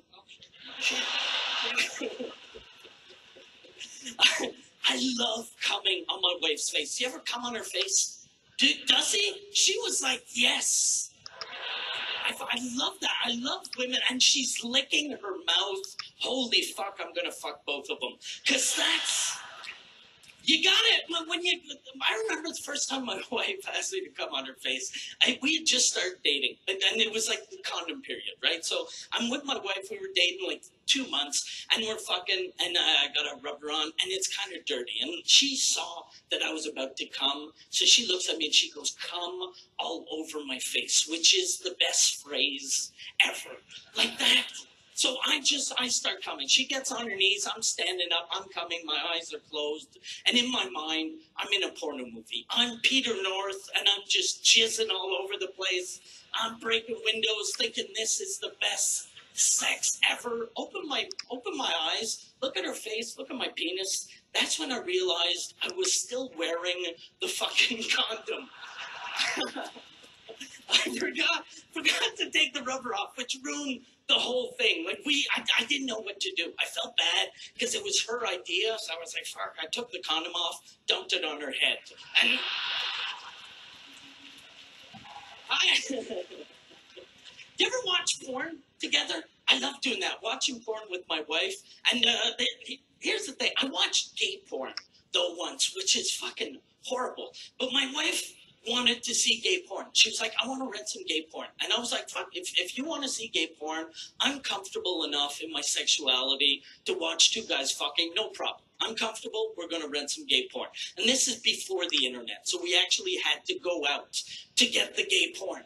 I love coming on my wife's face. You ever come on her face? Does he? She was like, yes. I love that. I love women. And she's licking her mouth. Holy fuck, I'm going to fuck both of them. Because that's... You got it. I remember the first time my wife asked me to come on her face. We had just started dating, and it was like the condom period, right? So I'm with my wife. We were dating like 2 months, and we're fucking, and I got a rubber on, and it's kind of dirty. And she saw that I was about to come, so she looks at me and she goes, "Come all over my face," which is the best phrase ever, like that. So I start coming. She gets on her knees. I'm standing up. I'm coming. My eyes are closed. And in my mind, I'm in a porno movie. I'm Peter North, and I'm just jizzing all over the place. I'm breaking windows, thinking this is the best sex ever. Open my eyes. Look at her face. Look at my penis. That's when I realized I was still wearing the fucking condom. I forgot to take the rubber off, which ruined the whole thing. Like, I didn't know what to do. I felt bad because it was her idea. So I was like, fuck, I took the condom off, dumped it on her head. And you ever watch porn together? I love doing that, watching porn with my wife. And here's the thing. I watched gay porn, though, once, which is fucking horrible. But my wife wanted to see gay porn. She was like, I want to rent some gay porn. And I was like, fuck, if you want to see gay porn, I'm comfortable enough in my sexuality to watch two guys fucking, no problem. I'm comfortable, we're going to rent some gay porn. And this is before the internet, so we actually had to go out to get the gay porn.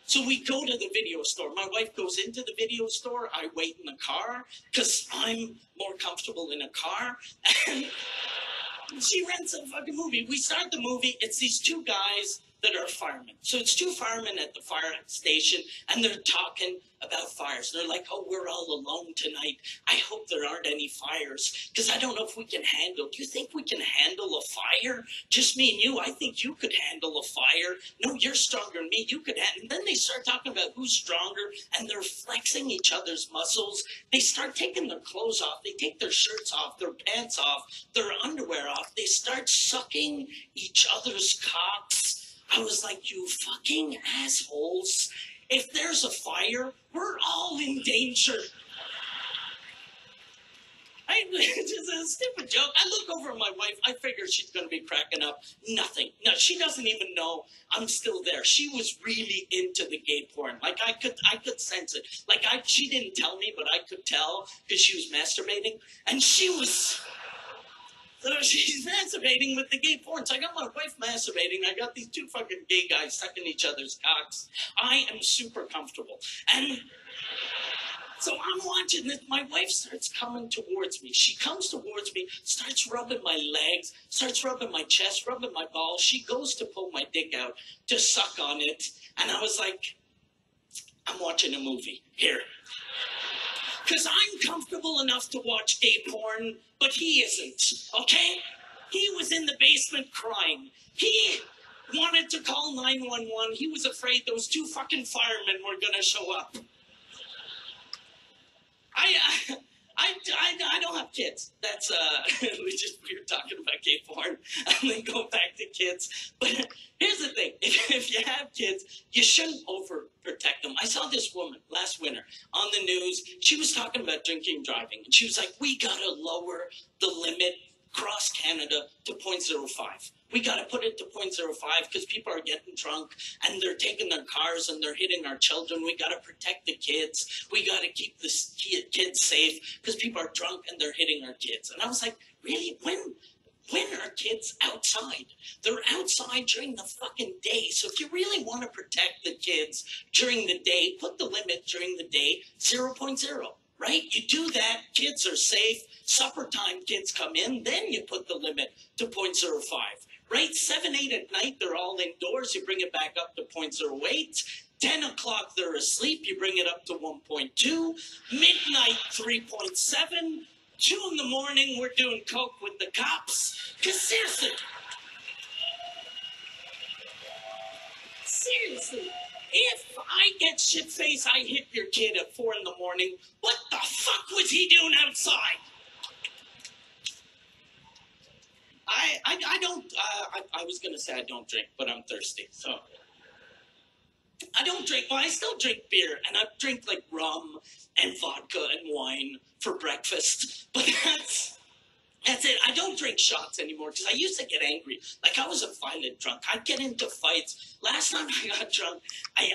So we go to the video store. My wife goes into the video store. I wait in the car because I'm more comfortable in a car. And she rents a fucking movie. We start the movie. It's these two guys that are firemen. So it's two firemen at the fire station, and they're talking about fires. They're like, oh, we're all alone tonight. I hope there aren't any fires, because I don't know if we can handle. Do you think we can handle a fire? Just me and you. I think you could handle a fire. No, you're stronger than me. You could handle. And then they start talking about who's stronger, and they're flexing each other's muscles. They start taking their clothes off. They take their shirts off, their pants off, their underwear off. They start sucking each other's cocks. I was like, you fucking assholes. If there's a fire, we're all in danger. It's just a stupid joke. I look over at my wife. I figure she's going to be cracking up. Nothing. No, she doesn't even know I'm still there. She was really into the gay porn. Like, I could sense it. Like, she didn't tell me, but I could tell because she was masturbating. And she was... So she's masturbating with the gay porn. So I got my wife masturbating. I got these two fucking gay guys sucking each other's cocks. I am super comfortable. And so I'm watching this. My wife starts coming towards me. She comes towards me, starts rubbing my legs, starts rubbing my chest, rubbing my balls. She goes to pull my dick out to suck on it. And I was like, I'm watching a movie here. Because I'm comfortable enough to watch gay porn, but he isn't, okay? He was in the basement crying. He wanted to call 911. He was afraid those two fucking firemen were going to show up. I don't have kids. That's, we were talking about gay porn and then go back to kids. But here's the thing. If you have kids, you shouldn't overprotect them. I saw this woman last winter on the news. She was talking about drinking and driving. And she was like, we got to lower the limit across Canada to 0.05. We got to put it to 0.05 because people are getting drunk and they're taking their cars and they're hitting our children. We got to protect the kids. We got to keep the kids safe because people are drunk and they're hitting our kids. And I was like, really? When are kids outside? They're outside during the fucking day. So if you really want to protect the kids during the day, put the limit during the day 0.0. Right? You do that, kids are safe. Supper time, kids come in, then you put the limit to 0.05. Right? 7, 8 at night, they're all indoors. You bring it back up to 0.08. 10 o'clock, they're asleep. You bring it up to 1.2. Midnight, 3.7. 2 in the morning, we're doing coke with the cops. Because seriously, if I get shit-faced, I hit your kid at 4 in the morning, what the fuck was he doing outside? I was going to say I don't drink, but I'm thirsty, so. I don't drink, well, I still drink beer, and I drink, like, rum and vodka and wine for breakfast, but that's it. I don't drink shots anymore because I used to get angry. Like, I was a violent drunk. I'd get into fights. Last time I got drunk, I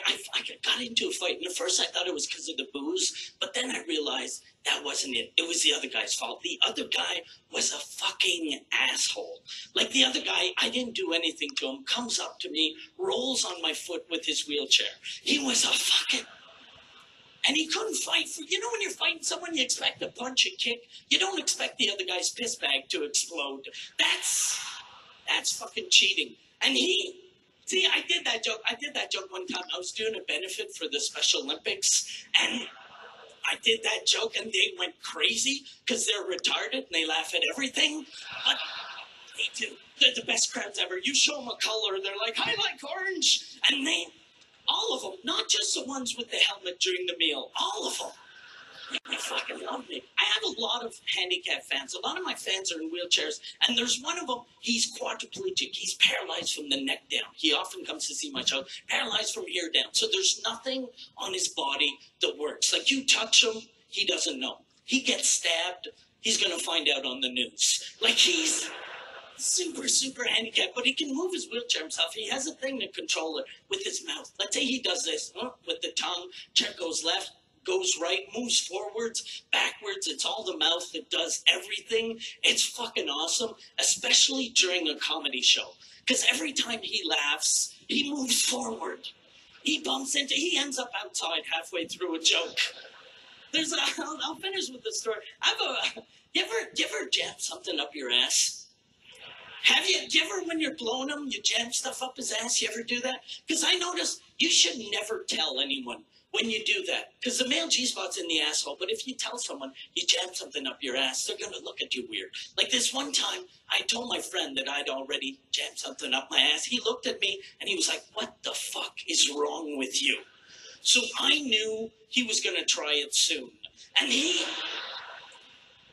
got into a fight. And at first I thought it was because of the booze. But then I realized that wasn't it. It was the other guy's fault. The other guy was a fucking asshole. Like, the other guy, I didn't do anything to him, comes up to me, rolls on my foot with his wheelchair. He was a fucking... And he couldn't fight for, you know, when you're fighting someone, you expect a punch and kick. You don't expect the other guy's piss bag to explode. That's fucking cheating. And see, I did that joke one time. I was doing a benefit for the Special Olympics, and I did that joke, and they went crazy because they're retarded and they laugh at everything. But they do. They're the best crowds ever. You show them a color, they're like, I like orange. And all of them, not just the ones with the helmet during the meal, all of them. They fucking love me. I have a lot of handicapped fans. A lot of my fans are in wheelchairs, and there's one of them, he's quadriplegic. He's paralyzed from the neck down. He often comes to see my show, paralyzed from here down. So there's nothing on his body that works. Like, you touch him, he doesn't know. He gets stabbed, he's going to find out on the news. Like, he's super, super handicapped, but he can move his wheelchair himself. He has a thing to control it with his mouth. Let's say he does this with the tongue. Chair goes left, goes right, moves forwards, backwards. It's all the mouth that does everything. It's fucking awesome, especially during a comedy show. Because every time he laughs, he moves forward. He ends up outside halfway through a joke. I'll finish with this story. You ever jam something up your ass? Do you ever, when you're blowing him, you jam stuff up his ass? You ever do that? Because I noticed you should never tell anyone when you do that. Because the male G-spot's in the asshole, but if you tell someone you jam something up your ass, they're going to look at you weird. Like this one time, I told my friend that I'd already jammed something up my ass. He looked at me, and he was like, what the fuck is wrong with you? So I knew he was going to try it soon. And he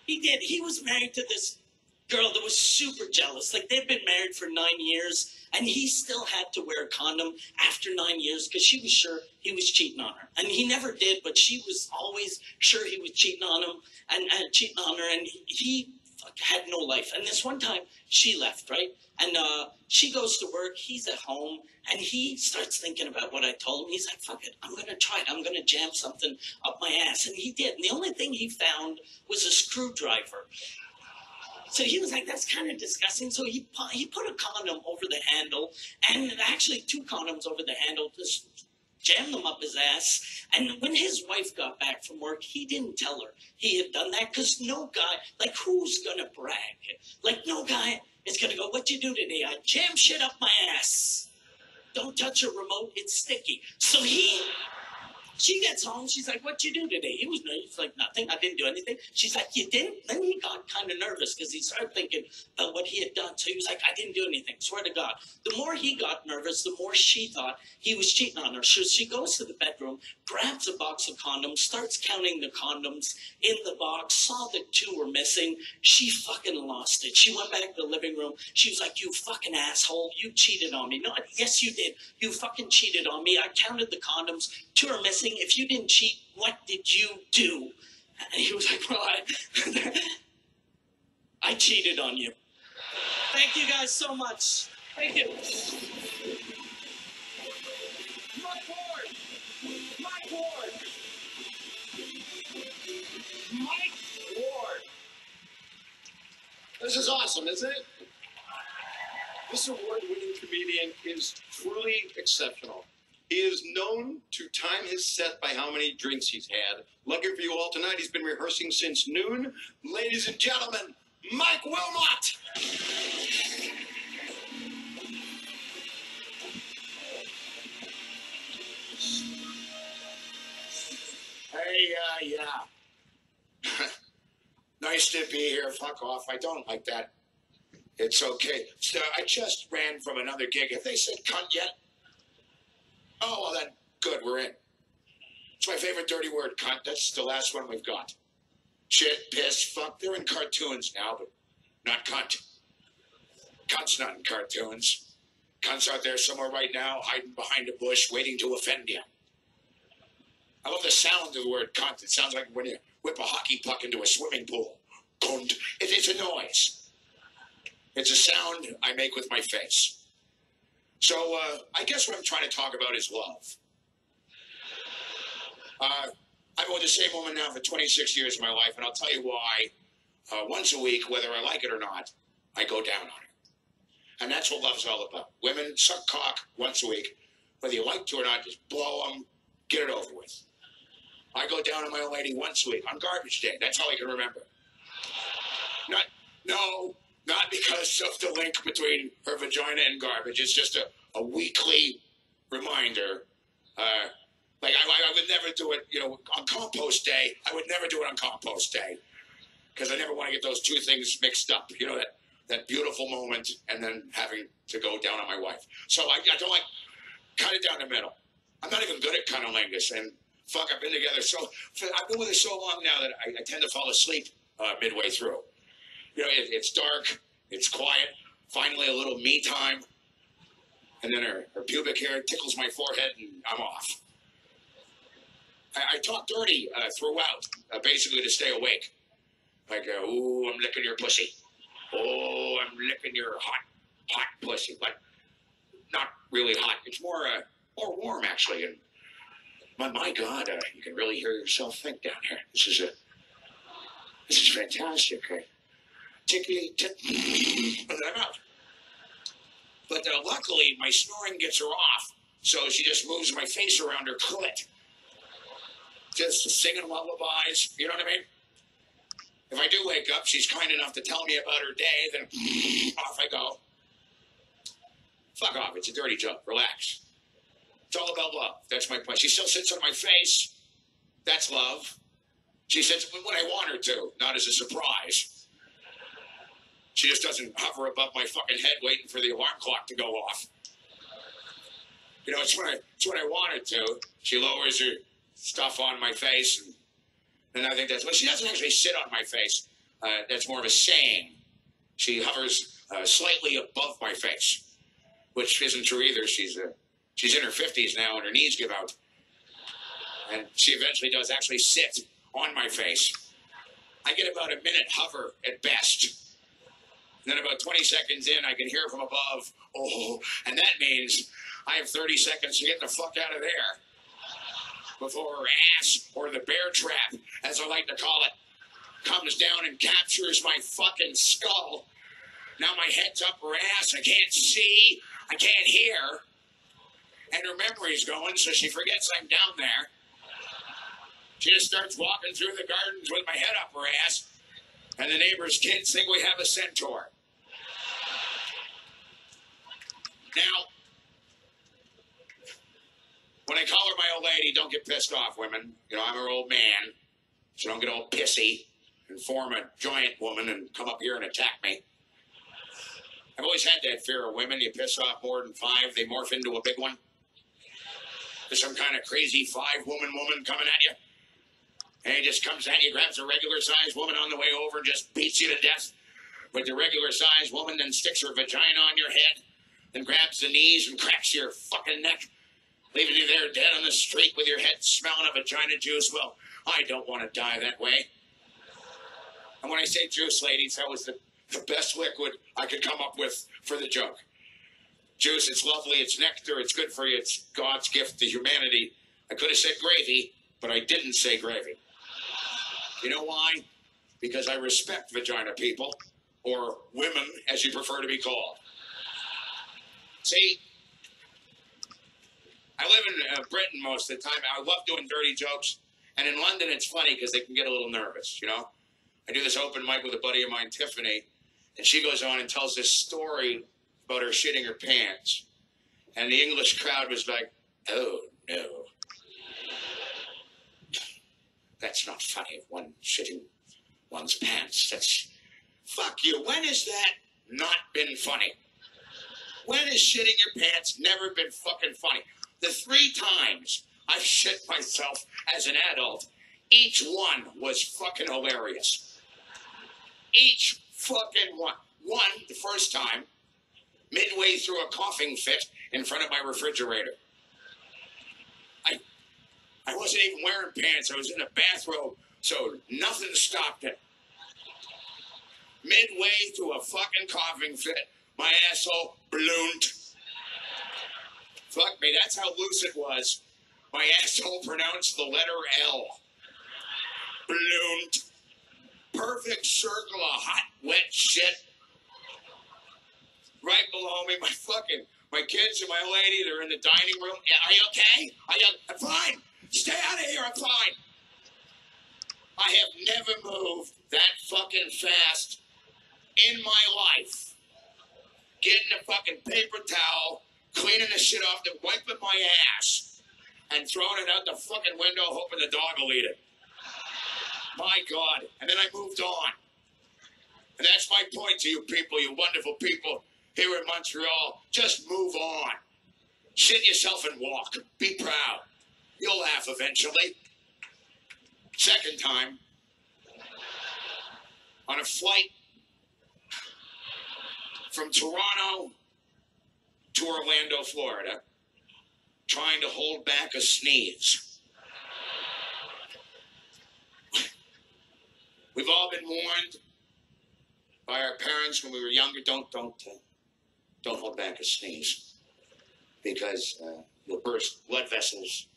did. He was married to this girl that was super jealous. Like, they'd been married for 9 years, and he still had to wear a condom after 9 years because she was sure he was cheating on her. And he never did, but she was always sure he was cheating on him and cheating on her, and he had no life. And this one time, she left, right? And she goes to work, he's at home, and he starts thinking about what I told him. He's like, fuck it, I'm going to try it. I'm going to jam something up my ass. And he did. And the only thing he found was a screwdriver. So he was like, that's kind of disgusting. So he put a condom over the handle, and actually 2 condoms over the handle, just jammed them up his ass. And when his wife got back from work, he didn't tell her he had done that, because no guy, like, who's going to brag? Like, no guy is going to go, what you do today? I jam shit up my ass. Don't touch your remote, it's sticky. So she gets home, she's like, what'd you do today? He's like, nothing, I didn't do anything. She's like, you didn't? Then he got kind of nervous because he started thinking about what he had done. So he was like, I didn't do anything, swear to God. The more he got nervous, the more she thought he was cheating on her. So she goes to the bedroom, grabs a box of condoms, starts counting the condoms in the box, saw that 2 were missing. She fucking lost it. She went back to the living room. She was like, you fucking asshole, you cheated on me. No, yes, you did. You fucking cheated on me. I counted the condoms. 2 are missing. If you didn't cheat, what did you do? And he was like, well, I cheated on you. Thank you guys so much. Thank you. My board! My board! Mike Ward! This is awesome, isn't it? This award-winning comedian is truly exceptional. He is known to time his set by how many drinks he's had. Lucky for you all tonight, he's been rehearsing since noon. Ladies and gentlemen, Mike Wilmot! Hey, yeah. Nice to be here. Fuck off. I don't like that. It's okay. So I just ran from another gig. Have they said cunt yet? Oh, well then, good, we're in. It's my favorite dirty word, cunt. That's the last one we've got. Shit, piss, fuck. They're in cartoons now, but not cunt. Cunt's not in cartoons. Cunt's out there somewhere right now, hiding behind a bush, waiting to offend you. I love the sound of the word cunt. It sounds like when you whip a hockey puck into a swimming pool. Cunt. It's a noise. It's a sound I make with my face. So, I guess what I'm trying to talk about is love. I've been with the same woman now for 26 years of my life, and I'll tell you why. Once a week, whether I like it or not, I go down on her. And that's what love's all about. Women suck cock once a week. Whether you like to or not, just blow them, get it over with. I go down on my old lady once a week on garbage day. That's all I can remember. Not because of the link between her vagina and garbage. It's just a weekly reminder. Like I would never do it, on compost day. I would never do it on compost day because I never want to get those 2 things mixed up. That beautiful moment and then having to go down on my wife. So I don't like cut it down the middle. I'm not even good at cunnilingus, and fuck, I've been together I've been with her so long now that I tend to fall asleep midway through. It's dark, it's quiet, finally a little me time, and then her pubic hair tickles my forehead, and I'm off. I talk dirty throughout, basically to stay awake. Like, ooh, I'm licking your pussy. Oh, I'm licking your hot pussy, but not really hot. It's more warm actually. And my God, you can really hear yourself think down here. This is fantastic. Tickly, and I'm out. But luckily, my snoring gets her off, so she just moves my face around her clit, just singing lullabies. You know what I mean? If I do wake up, she's kind enough to tell me about her day, then off I go. Fuck off, it's a dirty joke. Relax. It's all about love. That's my point. She still sits on my face. That's love. She sits when I want her to, not as a surprise. She just doesn't hover above my fucking head waiting for the alarm clock to go off. You know, it's when I want her to. She lowers her stuff on my face, and I think that's when she doesn't actually sit on my face. That's more of a saying. She hovers slightly above my face, which isn't true either. She's in her 50s now, and her knees give out, and she eventually does actually sit on my face. I get about a minute hover at best. And then about 20 seconds in, I can hear from above, oh, and that means I have 30 seconds to get the fuck out of there before her ass, or the bear trap, as I like to call it, comes down and captures my fucking skull. Now my head's up her ass, I can't see, I can't hear, and her memory's going, so she forgets I'm down there. She just starts walking through the gardens with my head up her ass, and the neighbor's kids think we have a centaur. Now, when I call her my old lady, don't get pissed off, women. You know, I'm her old man, so don't get all pissy and form a giant woman and come up here and attack me. I've always had that fear of women. You piss off more than 5, they morph into a big one. There's some kind of crazy 5-woman woman coming at you. And he just comes at you, grabs a regular-sized woman on the way over and just beats you to death. But the regular-sized woman then sticks her vagina on your head, then grabs the knees and cracks your fucking neck, leaving you there dead on the street with your head smelling of vagina juice. Well, I don't want to die that way. And when I say juice, ladies, that was the best liquid I could come up with for the joke. Juice, it's lovely, it's nectar, it's good for you, it's God's gift to humanity. I could have said gravy, but I didn't say gravy. You know why? Because I respect vagina people, or women, as you prefer to be called. See, I live in Britain most of the time. I love doing dirty jokes. And in London, it's funny because they can get a little nervous, you know? I do this open mic with a buddy of mine, Tiffany, and she goes on and tells this story about her shitting her pants. And the English crowd was like, oh, no. That's not funny. One shitting one's pants. That's... Fuck you. When has that not been funny? When has shitting your pants never been fucking funny? The 3 times I've shit myself as an adult, each one was fucking hilarious. Each fucking one. One, the first time, midway through a coughing fit in front of my refrigerator. I wasn't even wearing pants. I was in a bathrobe, so nothing stopped it. Midway through a fucking coughing fit, my asshole ballooned. Fuck me, that's how loose it was. My asshole pronounced the letter L. Ballooned. Perfect circle of hot, wet shit. Right below me, my kids and my lady, they're in the dining room. Yeah, are you okay? I'm fine. Stay out of here, I'm fine. I have never moved that fucking fast in my life. Getting a fucking paper towel, cleaning the shit off, then wiping my ass, and throwing it out the fucking window, hoping the dog will eat it. My God. And then I moved on. And that's my point to you people, you wonderful people here in Montreal. Just move on. Shit yourself and walk. Be proud. You'll laugh eventually. Second time, on a flight from Toronto to Orlando, Florida, trying to hold back a sneeze. We've all been warned by our parents when we were younger. Don't hold back a sneeze, because you'll burst blood vessels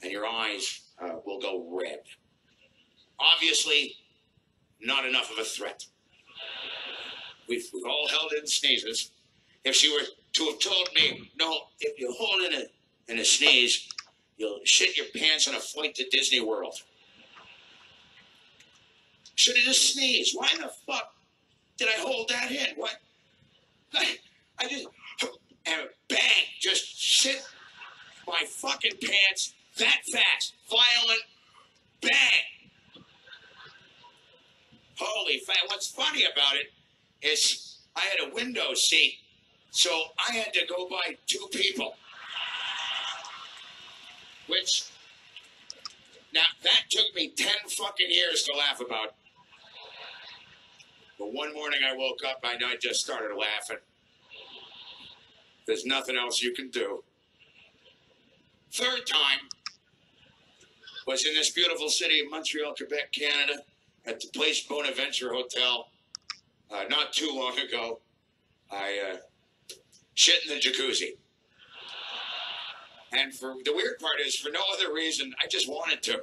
and your eyes will go red. Obviously, not enough of a threat. We've all held in sneezes. If she were to have told me, no, if you hold in a sneeze, you'll shit your pants on a flight to Disney World. Should have just sneezed. Why the fuck did I hold that in? What? I just, and bang, just shit my fucking pants that fast. Violent bang. Holy fat. What's funny about it is I had a window seat, so I had to go by 2 people. Which, now that took me 10 fucking years to laugh about. But one morning I woke up and I just started laughing. There's nothing else you can do. Third time was in this beautiful city of Montreal, Quebec, Canada, at the Place Bonaventure Hotel. Not too long ago, I shit in the jacuzzi. And for the weird part is, for no other reason, I just wanted to.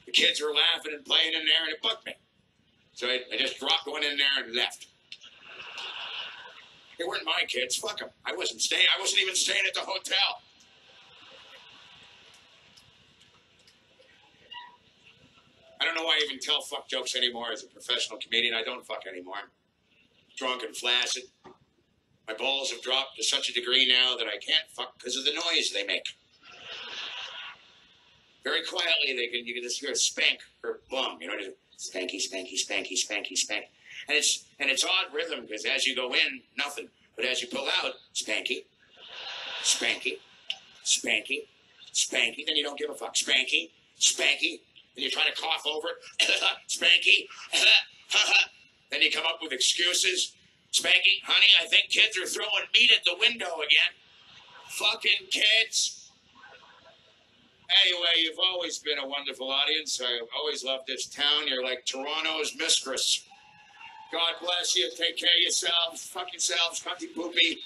The kids were laughing and playing in there, and it bugged me. So I just dropped one in there and left. They weren't my kids. Fuck them. I wasn't even staying at the hotel. I don't know why I even tell fuck jokes anymore as a professional comedian. I don't fuck anymore. I'm drunk and flaccid. My balls have dropped to such a degree now that I can't fuck because of the noise they make. Very quietly, you can just hear a spank or bum, you know, just spanky, spanky, spanky, spanky, spank. And it's odd rhythm, because as you go in, nothing. But as you pull out, spanky, spanky, spanky, spanky. Then you don't give a fuck. Spanky, spanky. Then you try to cough over it. Spanky. Then you come up with excuses. Spanky, honey, I think kids are throwing meat at the window again. Fucking kids. Anyway, you've always been a wonderful audience. I've always loved this town. You're like Toronto's mistress. God bless you. Take care of yourselves. Fuck yourselves. Cunty poopy.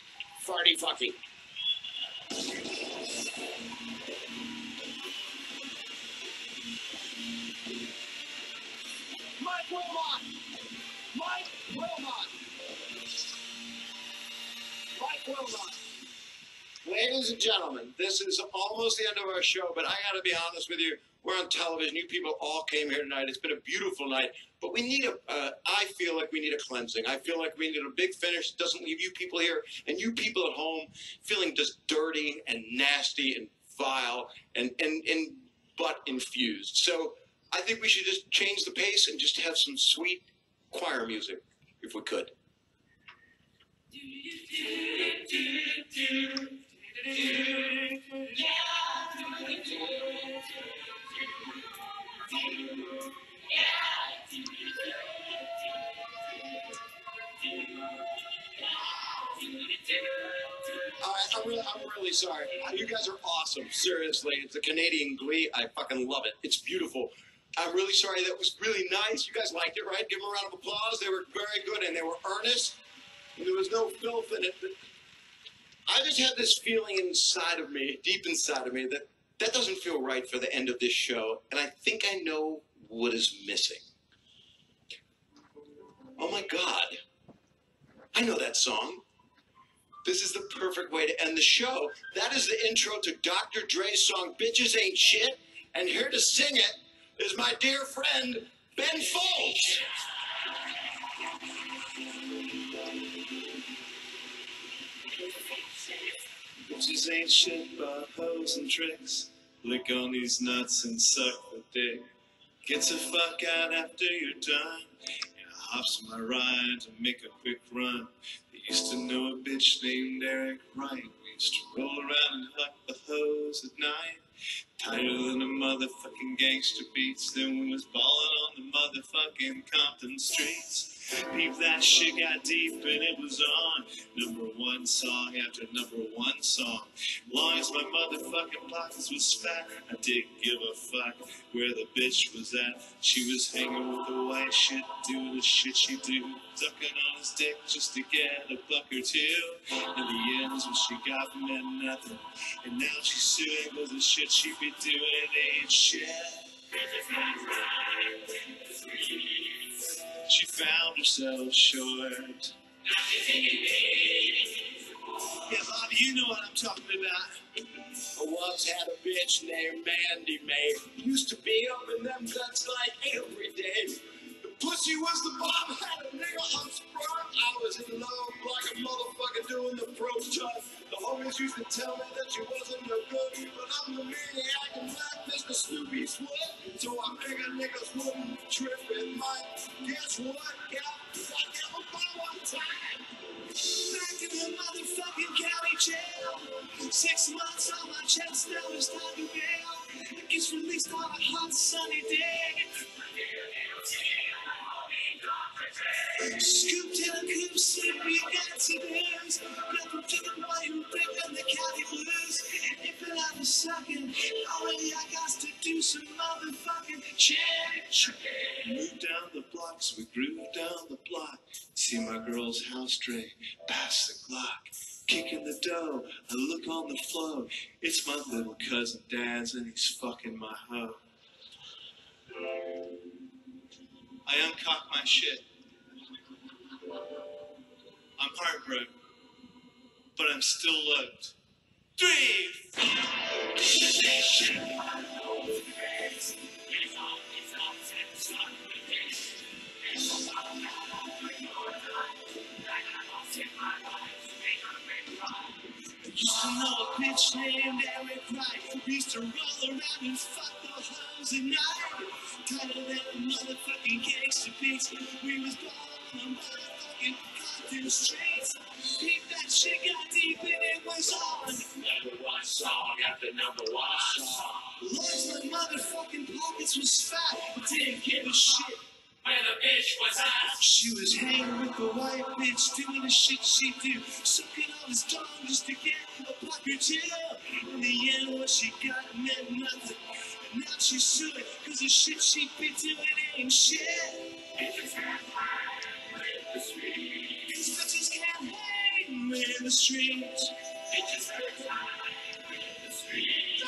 Farty fucky. Mike Wilmot! Mike Wilmot! Mike Wilmot! Ladies and gentlemen, this is almost the end of our show, but I got to be honest with you. We're on television. You people all came here tonight. It's been a beautiful night, but we need I feel like we need a cleansing. I feel like we need a big finish that doesn't leave you people here and you people at home feeling just dirty and nasty and vile and butt infused. So I think we should just change the pace and just have some sweet choir music, if we could. I'm really sorry. You guys are awesome. Seriously, it's a Canadian Glee. I fucking love it. It's beautiful. I'm really sorry. That was really nice. You guys liked it, right? Give them a round of applause. They were very good, and they were earnest, and there was no filth in it. But I just had this feeling inside of me, deep inside of me, that doesn't feel right for the end of this show, and I think I know what is missing. Oh, my God. I know that song. This is the perfect way to end the show. That is the intro to Dr. Dre's song, Bitches Ain't Shit. And here to sing it is my dear friend, Ben Folds. Bitches ain't shit but hoes and tricks. Lick on these nuts and suck the dick. Get the fuck out after you're done. And I hops on my ride to make a quick run. Used to know a bitch named Eric Wright. We used to roll around and huck the hose at night. Tighter than a motherfucking gangster beats. Then we was ballin' on the motherfucking Compton streets. Peep, that shit got deep and it was on. #1 song after #1 song. Long as my motherfucking pockets was fat, I didn't give a fuck where the bitch was at. She was hanging with the white shit, doing the shit she do, sucking on his dick just to get a buck or two. In the end, what she got meant nothing, and now she's suing because the shit she be doing ain't shit. She found herself short. Yeah, Bobby, you know what I'm talking about. I once had a bitch named Mandy Mae. Used to be up in them guts like every day. The pussy was the bomb, had a nigga on sperm. I was in love like a motherfucker doing the pro stuff. The homies used to tell me that she wasn't no good, but I'm the maniac and black Mr. Snoopy Sweat. So I figured niggas wouldn't trip in mine. Guess what? Yeah, I never by one time. Back in the motherfucking county jail. 6 months on my chest, now it's time to bail. It gets released on a hot sunny day. Scooped in a coop, sleepy, got to lose. Welcome to the boy who picked up the county blues. If it had a second, already I got to do some motherfucking change. Moved down the blocks, we grooved down the block. See my girl's house drink, pass the Glock. Kicking the dough, I look on the flow. It's my little cousin Dad's and he's fucking my hoe. I uncock my shit. I'm heartbroken, but I'm still loved. 3, 4. Used to know a bitch named Eric Wright. Used to roll around and fuck the hoes at night. Tighter than a motherfucking gangster beats. We was born on motherfucking Compton streets. Peep, that shit got deep and it was on. #1 song after #1 song. Long as my motherfucking pockets was fat, I didn't give a shit where the bitch was at. She was hanging with the white bitch, doing the shit she do, sucking on his dong just to get a buck or two. In the end, what she got meant nothing. And now she's suing, cause the shit she be doing ain't shit. Bitches can't hang with the streets. Bitches can't hang with the streets. Bitches can't hang with the streets.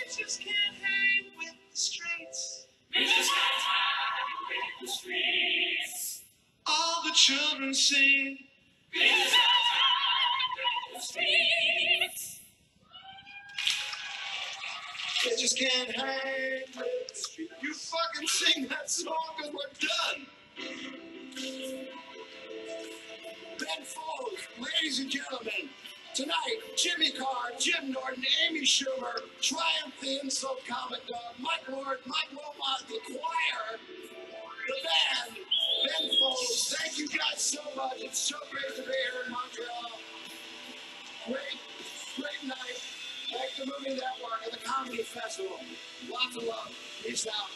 Bitches can't hang with the streets. Bitches can't hang with the streets. All the children sing. Bitches can't hang with the streets. Bitches can't hang with the streets. You fucking sing that song and we're done. Ben Folds, ladies and gentlemen, tonight, Jimmy Carr, Jim Norton, Amy Schumer, Triumph the Insult Comic Dog, Mike Lord, Mike Wilmot, the choir, the band, Ben Folds. Thank you guys so much. It's so great to be here in Montreal. Great night. Thank the Movie Network and the Comedy Festival. Lots of love. Peace out.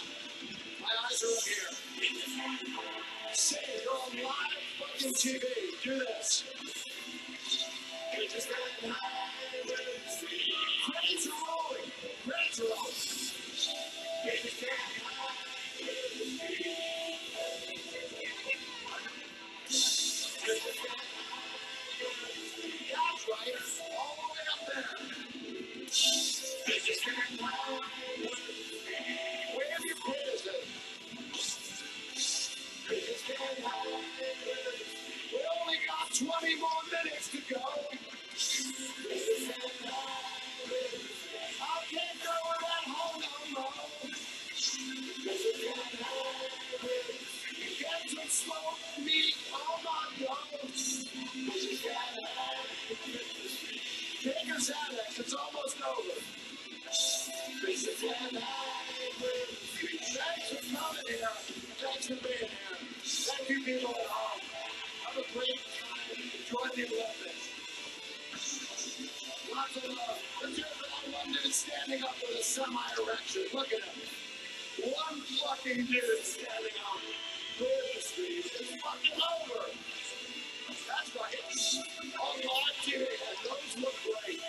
My eyes are up here. Say it, you're on live fucking TV. Do this. Credits are rolling. Credits are rolling. That's right. All the way up there. Where your quiz is. We only got 20 more minutes to go. I can't go in that hole no more. Get some smoke, meat, oh my God. Take your Xanax, it's almost over. Thanks for coming here. Thanks for being here. Thank you people at home. Have a great time. Enjoy the Olympics. Lots of love. Let's hear it for that one dude standing up with a semi-erection. Look at him. One fucking dude standing on the street is fucking over. That's right. On live TV, and those look great.